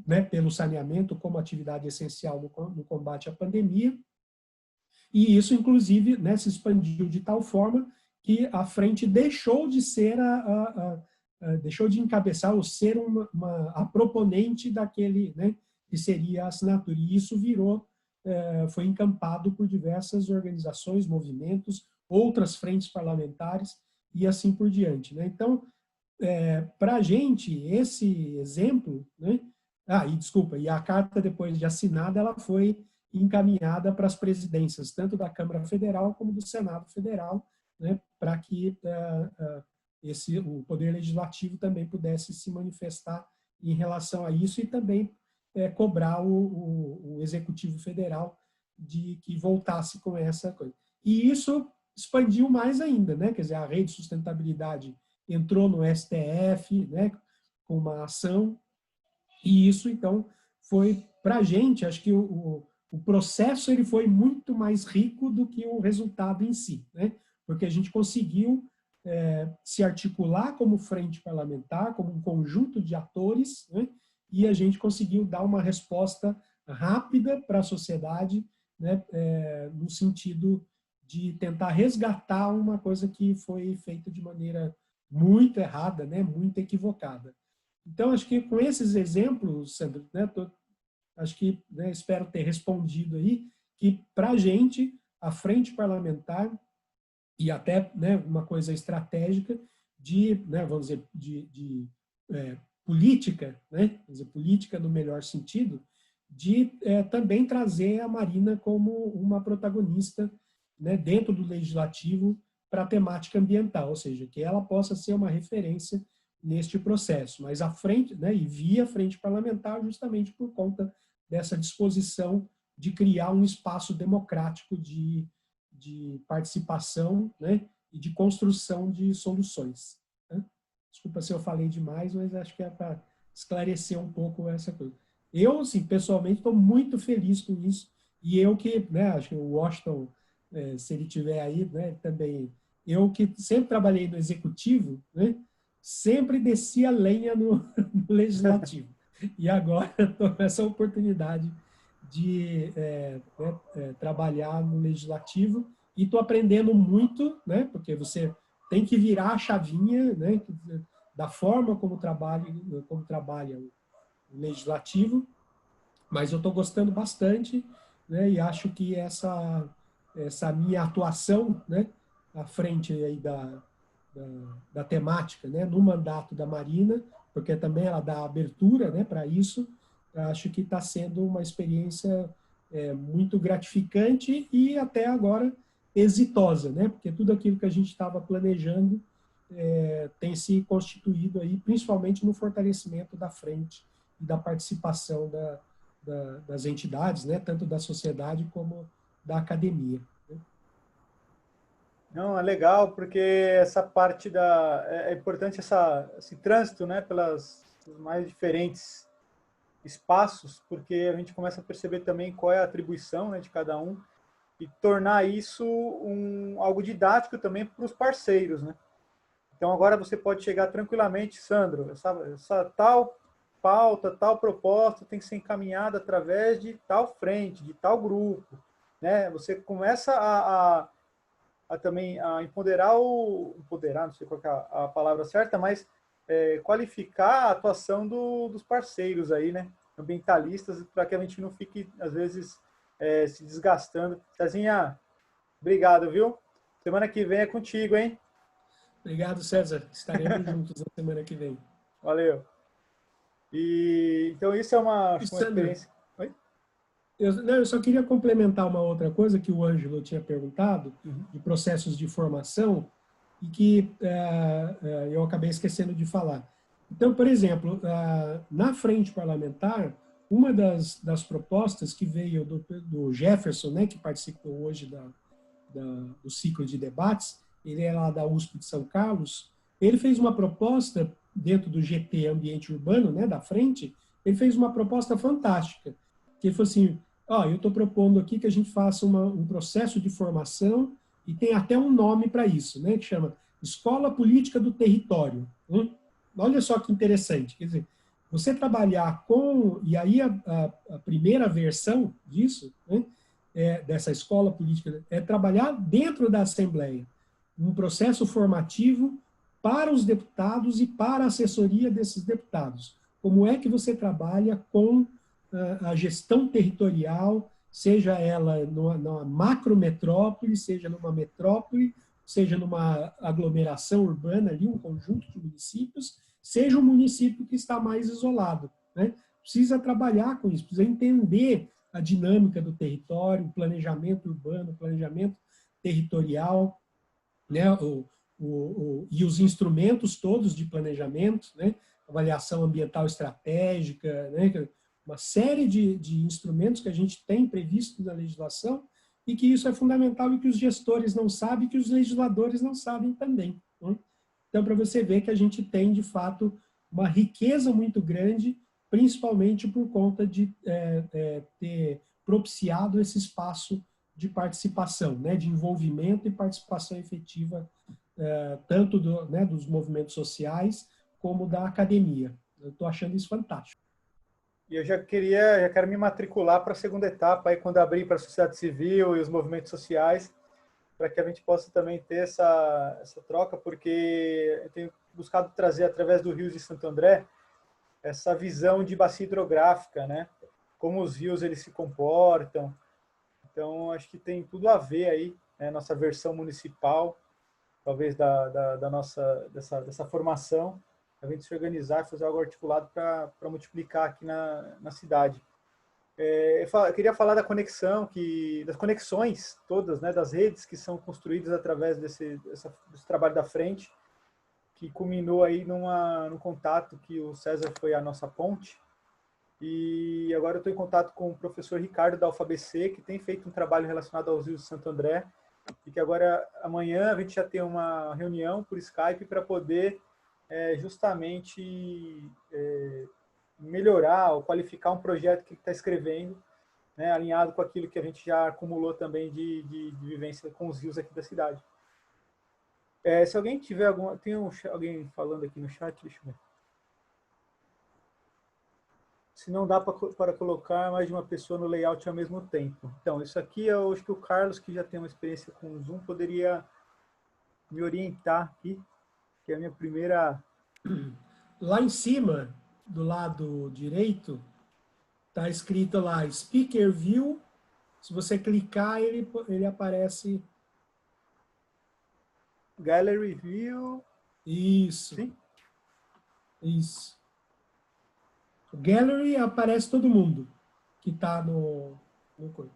né, pelo saneamento como atividade essencial no combate à pandemia. E isso, inclusive, né, se expandiu de tal forma que a frente deixou de ser deixou de encabeçar ou ser a proponente daquele, né, que seria a assinatura. E isso foi encampado por diversas organizações, movimentos, outras frentes parlamentares e assim por diante, né? Então, para a gente, esse exemplo, né? E a carta, depois de assinada, ela foi encaminhada para as presidências, tanto da Câmara Federal como do Senado Federal, né? Para que o Poder Legislativo também pudesse se manifestar em relação a isso e também cobrar o Executivo Federal de que voltasse com essa coisa. E isso expandiu mais ainda, né? Quer dizer, a Rede de Sustentabilidade entrou no STF, né, com uma ação, e isso, então, foi, para a gente, acho que o processo ele foi muito mais rico do que o resultado em si, né? Porque a gente conseguiu se articular como frente parlamentar, como um conjunto de atores, né? E a gente conseguiu dar uma resposta rápida para a sociedade, né? No sentido de tentar resgatar uma coisa que foi feita de maneira muito errada, né? Muito equivocada. Então, acho que com esses exemplos, Sandro, né? Acho que, né, espero ter respondido aí, que para a gente, a frente parlamentar, e até, né, uma coisa estratégica né, vamos dizer, política, né, quer dizer, política no melhor sentido, de também trazer a Marina como uma protagonista, né, dentro do legislativo para a temática ambiental, ou seja, que ela possa ser uma referência neste processo, mas a frente, né, e via frente parlamentar justamente por conta dessa disposição de criar um espaço democrático de participação, né, e de construção de soluções. Né? Desculpa se eu falei demais, mas acho que é para esclarecer um pouco essa coisa. Eu, assim, pessoalmente, estou muito feliz com isso, e eu que, né, acho que o Washington, se ele tiver aí, né, também, eu que sempre trabalhei no executivo, né, sempre desci a lenha no legislativo. E agora estou com essa oportunidade de trabalhar no legislativo e estou aprendendo muito, né, porque você tem que virar a chavinha, né, da forma como trabalha o legislativo, mas eu estou gostando bastante, né, e acho que essa minha atuação, né, à frente aí da temática, né, no mandato da Marina, porque também ela dá abertura, né, para isso, acho que está sendo uma experiência muito gratificante e até agora exitosa, né, porque tudo aquilo que a gente estava planejando tem se constituído aí, principalmente no fortalecimento da frente e da participação das entidades, né, tanto da sociedade como da academia. Não, é legal, porque essa parte é importante esse trânsito, né, pelas mais diferentes espaços, porque a gente começa a perceber também qual é a atribuição, né, de cada um e tornar isso algo didático também para os parceiros, né? Então agora você pode chegar tranquilamente, Sandro, essa tal pauta, tal proposta tem que ser encaminhada através de tal frente, de tal grupo, né? Você começa também a empoderar, não sei qual é a palavra certa, mas qualificar a atuação dos parceiros aí, né? Ambientalistas, para que a gente não fique, às vezes, se desgastando. Cezinha, obrigado, viu? Semana que vem é contigo, hein? Obrigado, César. Estaremos juntos na semana que vem. Valeu. Então, isso é uma experiência... Oi? Eu só queria complementar uma outra coisa que o Ângelo tinha perguntado, de processos de formação, e que eu acabei esquecendo de falar. Então, por exemplo, na frente parlamentar, uma das propostas que veio do Jefferson, né, que participou hoje do ciclo de debates, ele é lá da USP de São Carlos, ele fez uma proposta dentro do GT Ambiente Urbano, né, da frente, ele fez uma proposta fantástica, que ele falou assim, eu estou propondo aqui que a gente faça um processo de formação, e tem até um nome para isso, né, que chama Escola Política do Território. Olha só que interessante, quer dizer, Você trabalhar com... E aí a primeira versão disso, né, dessa escola política, é trabalhar dentro da Assembleia, um processo formativo para os deputados e para a assessoria desses deputados. Como é que você trabalha com a gestão territorial, seja ela numa macrometrópole, seja numa metrópole, seja numa aglomeração urbana, ali, um conjunto de municípios, seja um município que está mais isolado, né? Precisa trabalhar com isso, precisa entender a dinâmica do território, o planejamento urbano, o planejamento territorial, né? E os instrumentos todos de planejamento, né? Avaliação ambiental estratégica, né? Uma série de instrumentos que a gente tem previsto na legislação e que isso é fundamental e que os gestores não sabem, que os legisladores não sabem também, né? Então, para você ver que a gente tem, de fato, uma riqueza muito grande, principalmente por conta de ter propiciado esse espaço de participação, né, de envolvimento e participação efetiva, tanto dos movimentos sociais como da academia. Eu estou achando isso fantástico. E eu já quero me matricular para a segunda etapa, aí quando abrir para a sociedade civil e os movimentos sociais, para que a gente possa também ter essa troca, porque eu tenho buscado trazer, através do Rios de Santo André, essa visão de bacia hidrográfica, né? Como os rios eles se comportam. Então, acho que tem tudo a ver aí, né? Nossa versão municipal, talvez dessa formação, a gente se organizar e fazer algo articulado para multiplicar aqui na cidade. Eu queria falar da conexão, das conexões todas, né, das redes que são construídas através desse trabalho da frente, que culminou aí num contato que o César foi a nossa ponte. E agora eu estou em contato com o professor Ricardo da UFABC, que tem feito um trabalho relacionado aos rios de Santo André, e que agora, amanhã, a gente já tem uma reunião por Skype para poder justamente melhorar ou qualificar um projeto que está escrevendo, né, alinhado com aquilo que a gente já acumulou também de vivência com os rios aqui da cidade. Se alguém tiver tem alguém falando aqui no chat, deixa eu ver. Se não dá para colocar mais de uma pessoa no layout ao mesmo tempo. Então, isso aqui eu acho que o Carlos, que já tem uma experiência com o Zoom, poderia me orientar aqui, que é a minha primeira... Lá em cima, do lado direito, está escrito lá, Speaker View. Se você clicar, ele aparece... Gallery View. Isso. Sim? Isso. O Gallery aparece todo mundo que está no coisa.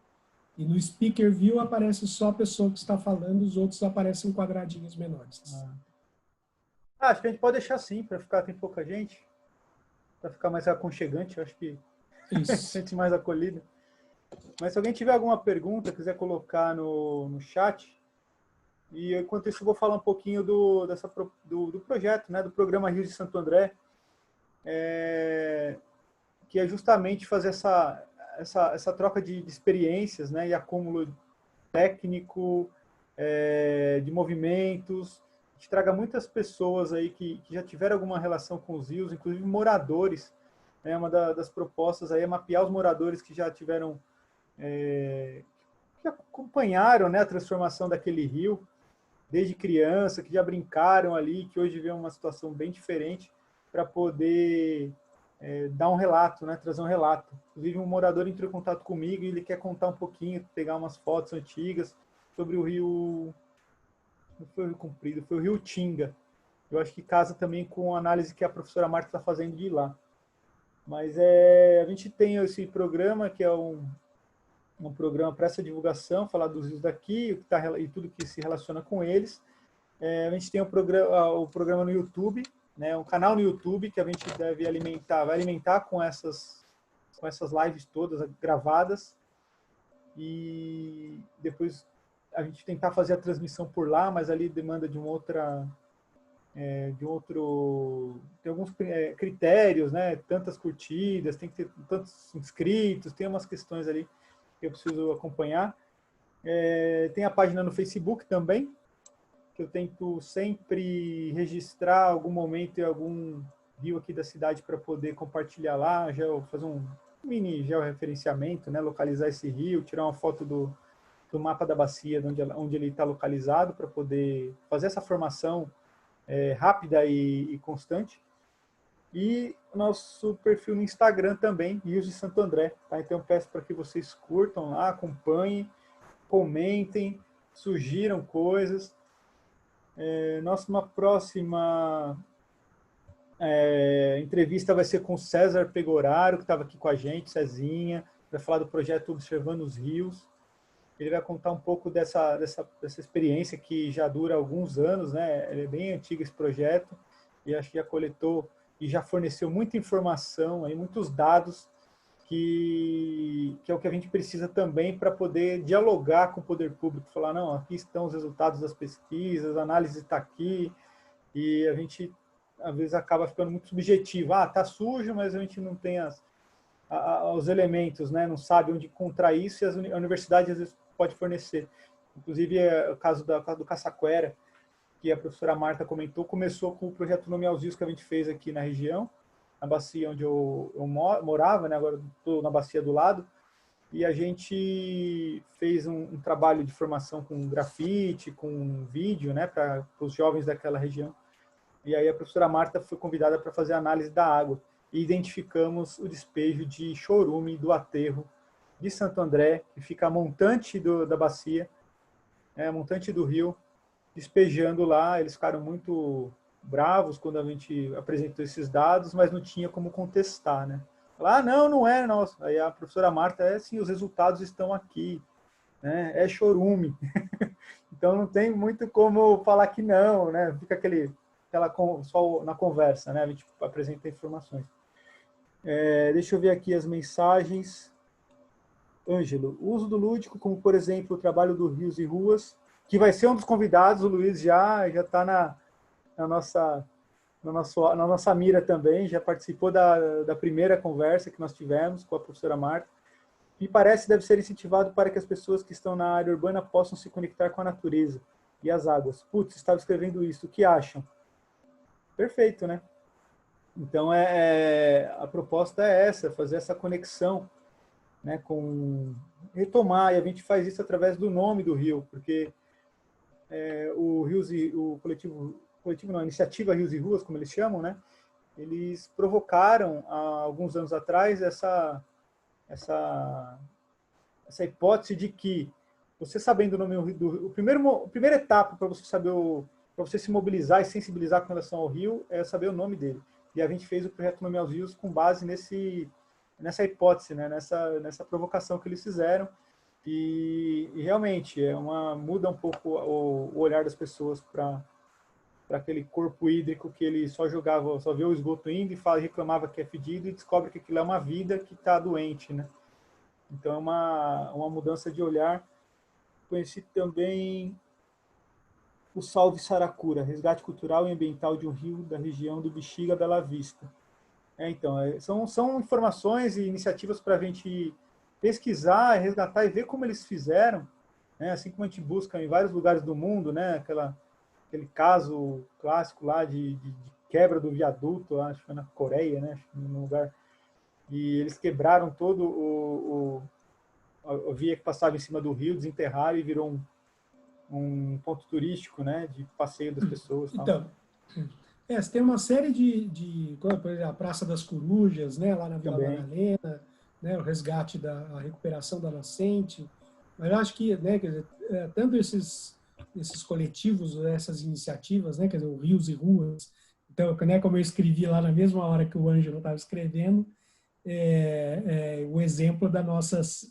E no Speaker View aparece só a pessoa que está falando, os outros aparecem em quadradinhos menores. Acho que a gente pode deixar assim, para ficar, tem pouca gente, para ficar mais aconchegante, eu acho que sente mais acolhido. Mas se alguém tiver alguma pergunta, quiser colocar no chat, e enquanto isso eu vou falar um pouquinho do projeto, né, do programa Rios de Santo André, que é justamente fazer essa troca de experiências, né, e acúmulo técnico, de movimentos, que traga muitas pessoas aí que já tiveram alguma relação com os rios, inclusive moradores, né, uma das propostas aí é mapear os moradores que já tiveram, que acompanharam, né, a transformação daquele rio, desde criança, que já brincaram ali, que hoje vê uma situação bem diferente, para poder dar um relato, né, trazer um relato. Inclusive, um morador entrou em contato comigo e ele quer contar um pouquinho, pegar umas fotos antigas sobre o rio... Não foi o Rio Comprido, foi o Rio Tinga. Eu acho que casa também com a análise que a professora Marta está fazendo de lá. Mas a gente tem esse programa, que é um programa para essa divulgação, falar dos rios daqui e tudo que se relaciona com eles. A gente tem o programa no YouTube, né, um canal no YouTube que a gente vai alimentar com essas lives todas gravadas, e depois a gente tentar fazer a transmissão por lá, mas ali demanda de tem alguns critérios, né, tantas curtidas, tem que ter tantos inscritos, tem umas questões ali que eu preciso acompanhar. Tem a página no Facebook também, que eu tento sempre registrar algum momento e algum rio aqui da cidade para poder compartilhar lá, fazer um mini georreferenciamento, né? Localizar esse rio, tirar uma foto do mapa da bacia, onde ele está localizado, para poder fazer essa formação rápida e constante. E o nosso perfil no Instagram também, Rios de Santo André. Tá? Então eu peço para que vocês curtam lá, acompanhem, comentem, sugiram coisas. Nossa próxima entrevista vai ser com o César Pegoraro, que estava aqui com a gente, Cezinha, vai falar do projeto Observando os Rios. Ele vai contar um pouco dessa experiência que já dura alguns anos, né? Ele é bem antigo esse projeto, e acho que já coletou e já forneceu muita informação, aí, muitos dados, que é o que a gente precisa também para poder dialogar com o poder público, falar, não, aqui estão os resultados das pesquisas, a análise está aqui, e a gente, às vezes, acaba ficando muito subjetivo. Está sujo, mas a gente não tem os elementos, né? Não sabe onde encontrar isso, e a universidade, às vezes, pode fornecer. Inclusive, o caso do Caçaquera, que a professora Marta comentou, começou com o projeto Nome aos Rios que a gente fez aqui na região, na bacia onde eu morava, né? Agora estou na bacia do lado, e a gente fez um trabalho de formação com grafite, com vídeo, né? Para os jovens daquela região. E aí a professora Marta foi convidada para fazer a análise da água, e identificamos o despejo de chorume do aterro de Santo André, que fica a montante da bacia, a montante do rio, despejando lá. Eles ficaram muito bravos quando a gente apresentou esses dados, mas não tinha como contestar, né? Lá, não é nosso. Aí a professora Marta, sim, os resultados estão aqui, né? É chorume. Então não tem muito como falar que não, né? Fica só na conversa, né? A gente apresenta informações. Deixa eu ver aqui as mensagens. Ângelo, uso do lúdico, como por exemplo o trabalho do Rios e Ruas, que vai ser um dos convidados, o Luiz já está na nossa mira também, já participou da primeira conversa que nós tivemos com a professora Marta. Me parece que deve ser incentivado para que as pessoas que estão na área urbana possam se conectar com a natureza e as águas. Putz, estava escrevendo isso, o que acham? Perfeito, né? Então, a proposta é essa, fazer essa conexão, né, retomar, e a gente faz isso através do nome do rio, porque a iniciativa Rios e Ruas, como eles chamam, né, eles provocaram, há alguns anos atrás, essa hipótese de que, você sabendo o nome do rio, a primeira etapa para você saber, para você se mobilizar e sensibilizar com relação ao rio, é saber o nome dele. E a gente fez o projeto Nome aos Rios com base nessa hipótese, né? nessa provocação que eles fizeram. E realmente muda um pouco o olhar das pessoas para aquele corpo hídrico que ele só vê o esgoto indo e reclamava que é fedido, e descobre que aquilo é uma vida que está doente, né? Então é uma mudança de olhar. Conheci também o Salve Saracura, resgate cultural e ambiental de um rio da região do Bexiga Bela Vista. Então, são informações e iniciativas para a gente pesquisar, resgatar e ver como eles fizeram, né? Assim como a gente busca em vários lugares do mundo, né? Aquele caso clássico lá de quebra do viaduto, acho que foi na Coreia, né? Num lugar, e eles quebraram todo a via que passava em cima do rio, desenterraram e virou um ponto turístico, né, de passeio das pessoas. Então, você tem uma série por exemplo, a Praça das Corujas, né, lá na Vila Madalena, né, o resgate a recuperação da nascente. Mas eu acho que, né, quer dizer, tanto esses coletivos, essas iniciativas, né, quer dizer, o Rios e Ruas. Então, né, como eu escrevi lá na mesma hora que o Ângelo estava escrevendo, o exemplo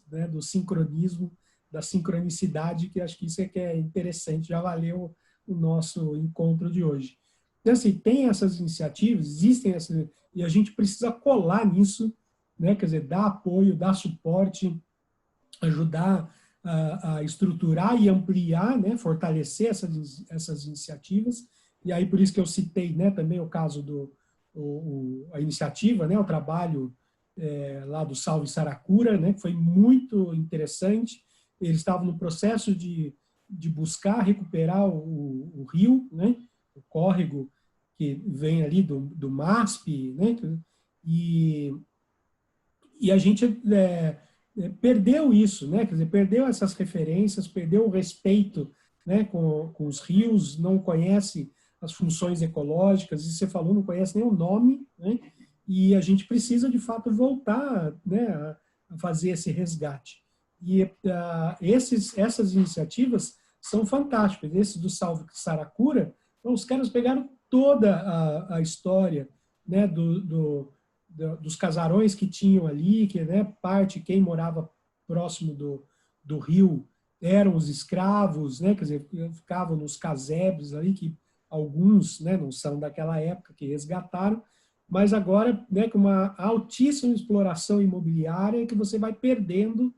né, do sincronismo, da sincronicidade, que acho que isso que é interessante, já valeu o nosso encontro de hoje. Então, assim, tem essas iniciativas, existem essas, e a gente precisa colar nisso, né? Quer dizer, dar apoio, dar suporte, ajudar a estruturar e ampliar, né? Fortalecer essas iniciativas. E aí, por isso que eu citei, né, também o caso a iniciativa, né, o trabalho lá do Salve Saracura, né, que foi muito interessante. Eles estavam no processo de buscar recuperar o rio, né, o córrego que vem ali do MASP, né? E a gente perdeu isso, né? Quer dizer, perdeu essas referências, perdeu o respeito, né, com os rios, não conhece as funções ecológicas, e você falou, não conhece nem o nome, né? E a gente precisa, de fato, voltar, né, a fazer esse resgate. E essas iniciativas são fantásticas. Esse do Salve Saracura, então, os caras pegaram toda a história, né, dos casarões que tinham ali, que, né, quem morava próximo do rio eram os escravos, né, quer dizer, ficavam nos casebres ali, que alguns, né, não são daquela época, que resgataram, mas agora, né, com uma altíssima exploração imobiliária, que você vai perdendo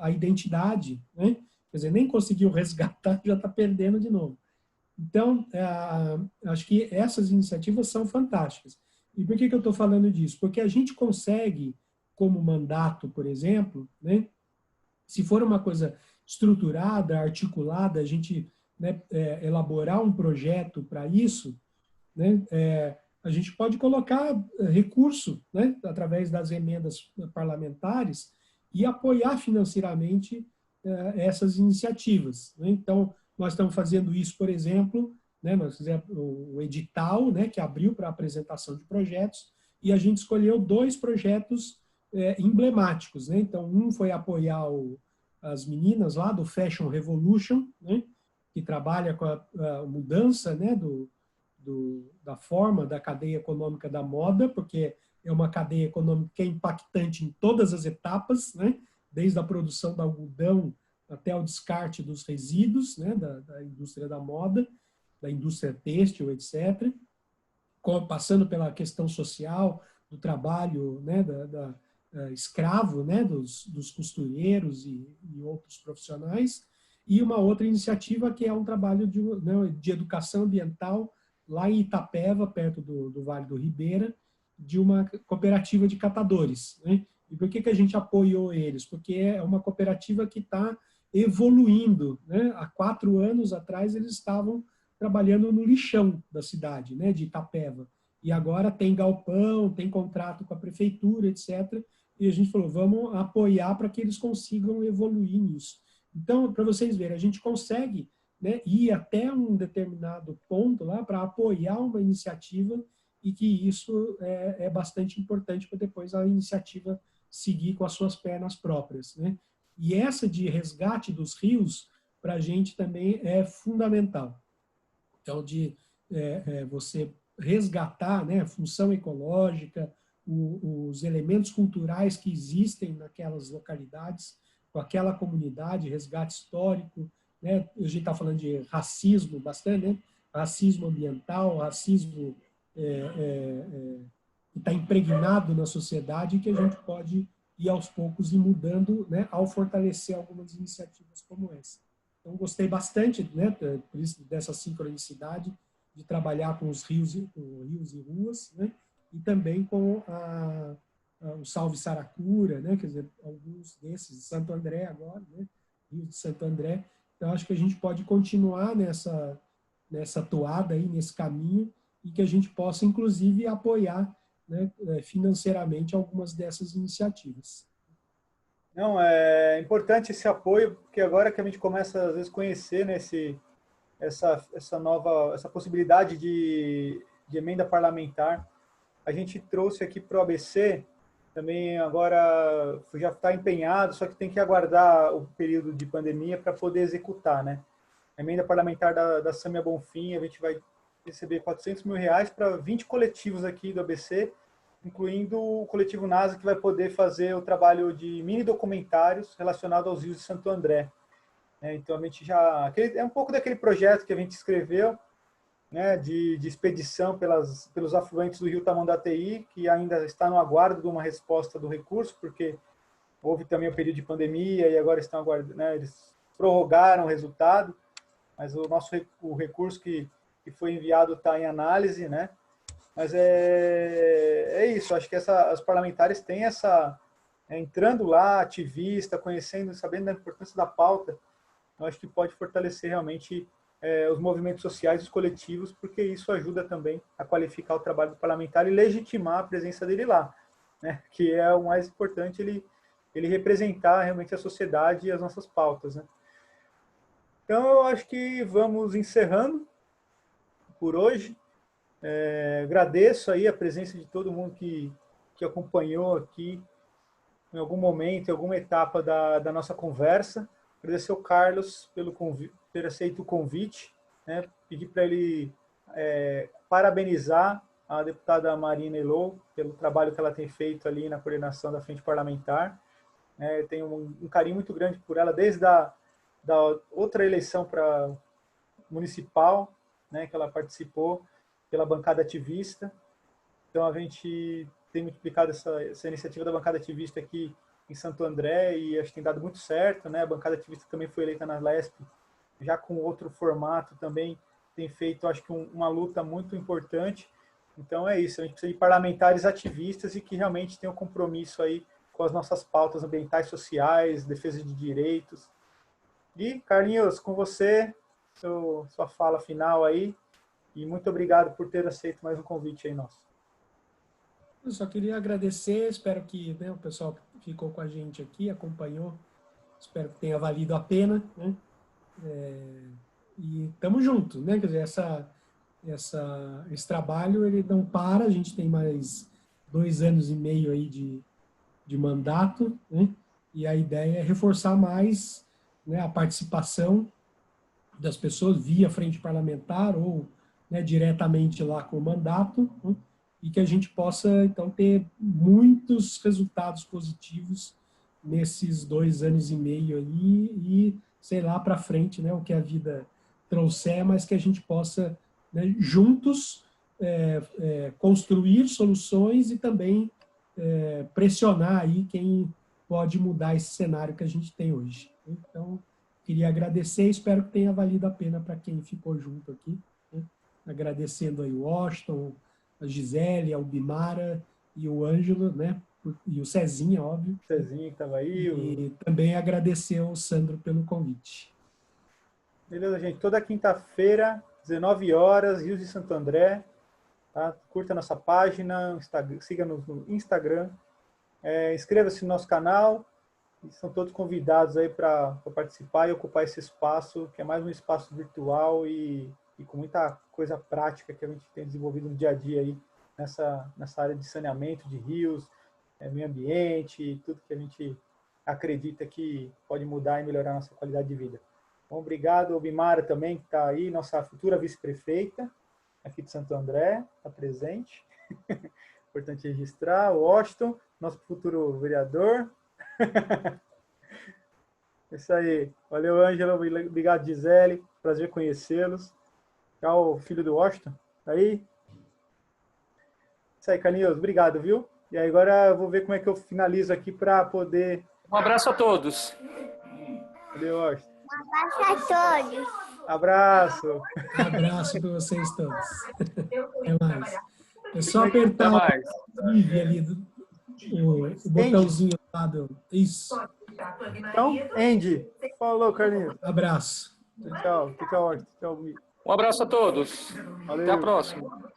a identidade, né? Quer dizer, nem conseguiu resgatar, já está perdendo de novo. Então, acho que essas iniciativas são fantásticas. E por que eu estou falando disso? Porque a gente consegue, como mandato, por exemplo, né, se for uma coisa estruturada, articulada, a gente, né, elaborar um projeto para isso, né, a gente pode colocar recurso, né, através das emendas parlamentares e apoiar financeiramente essas iniciativas, né? Então, nós estamos fazendo isso, por exemplo, né, nós fizemos o edital, né, que abriu para apresentação de projetos, e a gente escolheu 2 projetos emblemáticos, né? Então, um foi apoiar as meninas lá do Fashion Revolution, né, que trabalha com a mudança, né, da forma da cadeia econômica da moda, porque é uma cadeia econômica que é impactante em todas as etapas, né? Desde a produção do algodão até o descarte dos resíduos, né? da indústria da moda, da indústria têxtil, etc. Passando pela questão social, do trabalho, né? Escravo, né? dos costureiros e outros profissionais. E uma outra iniciativa que é um trabalho de educação ambiental lá em Itapeva, perto do Vale do Ribeira, de uma cooperativa de catadores, né? E por que a gente apoiou eles? Porque é uma cooperativa que está evoluindo, né? Há 4 anos atrás eles estavam trabalhando no lixão da cidade, né, de Itapeva. E agora tem galpão, tem contrato com a prefeitura, etc. E a gente falou, vamos apoiar para que eles consigam evoluir nisso. Então, para vocês verem, a gente consegue, né, ir até um determinado ponto lá para apoiar uma iniciativa, e que isso é bastante importante para depois a iniciativa seguir com as suas pernas próprias, né? E essa de resgate dos rios, para a gente também é fundamental. Então, de você resgatar, né, a função ecológica, os elementos culturais que existem naquelas localidades, com aquela comunidade, resgate histórico, né? A gente está falando de racismo bastante, né? Racismo ambiental, racismo que está impregnado na sociedade, e que a gente pode ir aos poucos e mudando, né, ao fortalecer algumas iniciativas como essa. Então, gostei bastante, né, por isso, dessa sincronicidade de trabalhar com os rios e ruas, né, e também com o Salve Saracura, né, quer dizer, alguns desses, Santo André agora, né, Rio de Santo André. Então, acho que a gente pode continuar nessa toada aí, nesse caminho, e que a gente possa, inclusive, apoiar, né, financeiramente algumas dessas iniciativas. Não, é importante esse apoio, porque agora que a gente começa, às vezes, conhecer, né, essa possibilidade de emenda parlamentar, a gente trouxe aqui para o ABC, também agora já está empenhado, só que tem que aguardar o período de pandemia para poder executar, né? A emenda parlamentar da Sâmia Bonfim, a gente vai receber R$400 mil para 20 coletivos aqui do ABC, incluindo o coletivo NASA, que vai poder fazer o trabalho de mini documentários relacionados aos rios de Santo André. Então, a gente é um pouco daquele projeto que a gente escreveu, né, de expedição pelos afluentes do rio Tamanduateí, que ainda está no aguardo de uma resposta do recurso, porque houve também o período de pandemia e agora estão aguardando, né, eles prorrogaram o resultado, mas o recurso que foi enviado está em análise, né? Mas é isso, acho que os parlamentares têm entrando lá, ativista, conhecendo, sabendo da importância da pauta, eu acho que pode fortalecer realmente os movimentos sociais, os coletivos, porque isso ajuda também a qualificar o trabalho do parlamentar e legitimar a presença dele lá, né? Que é o mais importante, ele representar realmente a sociedade e as nossas pautas, né? Então, eu acho que vamos encerrando por hoje. Agradeço aí a presença de todo mundo que acompanhou aqui em algum momento, em alguma etapa da nossa conversa. Agradecer ao Carlos pelo ter aceito o convite, né? Pedir para ele parabenizar a deputada Marina Elô pelo trabalho que ela tem feito ali na coordenação da Frente Parlamentar. Eu tenho um carinho muito grande por ela, desde da outra eleição para municipal, né, que ela participou pela bancada ativista. Então, a gente tem multiplicado essa iniciativa da bancada ativista aqui em Santo André e acho que tem dado muito certo, né? A bancada ativista também foi eleita na LESP, já com outro formato também, tem feito, acho que, uma luta muito importante. Então, é isso, a gente precisa de parlamentares ativistas e que realmente tenham compromisso aí com as nossas pautas ambientais, sociais, defesa de direitos. E, Carlinhos, com você, sua fala final aí, e muito obrigado por ter aceito mais um convite aí nosso. Eu só queria agradecer, espero que, né, o pessoal que ficou com a gente aqui, acompanhou, espero que tenha valido a pena, né? E estamos juntos, né? Quer dizer, esse trabalho ele não para, a gente tem mais 2 anos e meio aí de mandato, né? E a ideia é reforçar mais, né, a participação das pessoas via frente parlamentar ou, né, diretamente lá com o mandato, né? E que a gente possa, então, ter muitos resultados positivos nesses 2 anos e meio aí e, sei lá, para frente, né, o que a vida trouxer, mas que a gente possa, né, juntos construir soluções e também pressionar aí quem pode mudar esse cenário que a gente tem hoje. Então, queria agradecer e espero que tenha valido a pena para quem ficou junto aqui, né? Agradecendo aí o Washington, a Gisele, a Ubimara e o Ângelo, né? E o Cezinha, óbvio. Cezinha que estava aí. E também agradecer ao Sandro pelo convite. Beleza, gente. Toda quinta-feira, 19 horas, Rios de Santo André. Tá? Curta nossa página, siga-nos no Instagram. Inscreva-se no nosso canal. São todos convidados aí para participar e ocupar esse espaço, que é mais um espaço virtual e com muita coisa prática que a gente tem desenvolvido no dia a dia aí nessa área de saneamento de rios, meio ambiente, tudo que a gente acredita que pode mudar e melhorar a nossa qualidade de vida. Bom, obrigado, Obimara também, que está aí, nossa futura vice-prefeita aqui de Santo André, está presente. Importante registrar. O Washington, nosso futuro vereador. É isso aí. Valeu, Ângela. Obrigado, Gisele. Prazer conhecê-los. Tchau, filho do Washington. Aí. Isso aí, Carlinhos. Obrigado, viu? E aí, agora eu vou ver como é que eu finalizo aqui para poder... Um abraço a todos. Valeu, Washington. Um abraço a todos. Abraço. Abraço para vocês todos. Até mais. É só apertar o ali o botãozinho lá do... Isso. Então, Andy. Falou, Carlinhos. Abraço. Tchau. Tchau, Washington. Tchau. Um abraço a todos. Valeu. Até a próxima.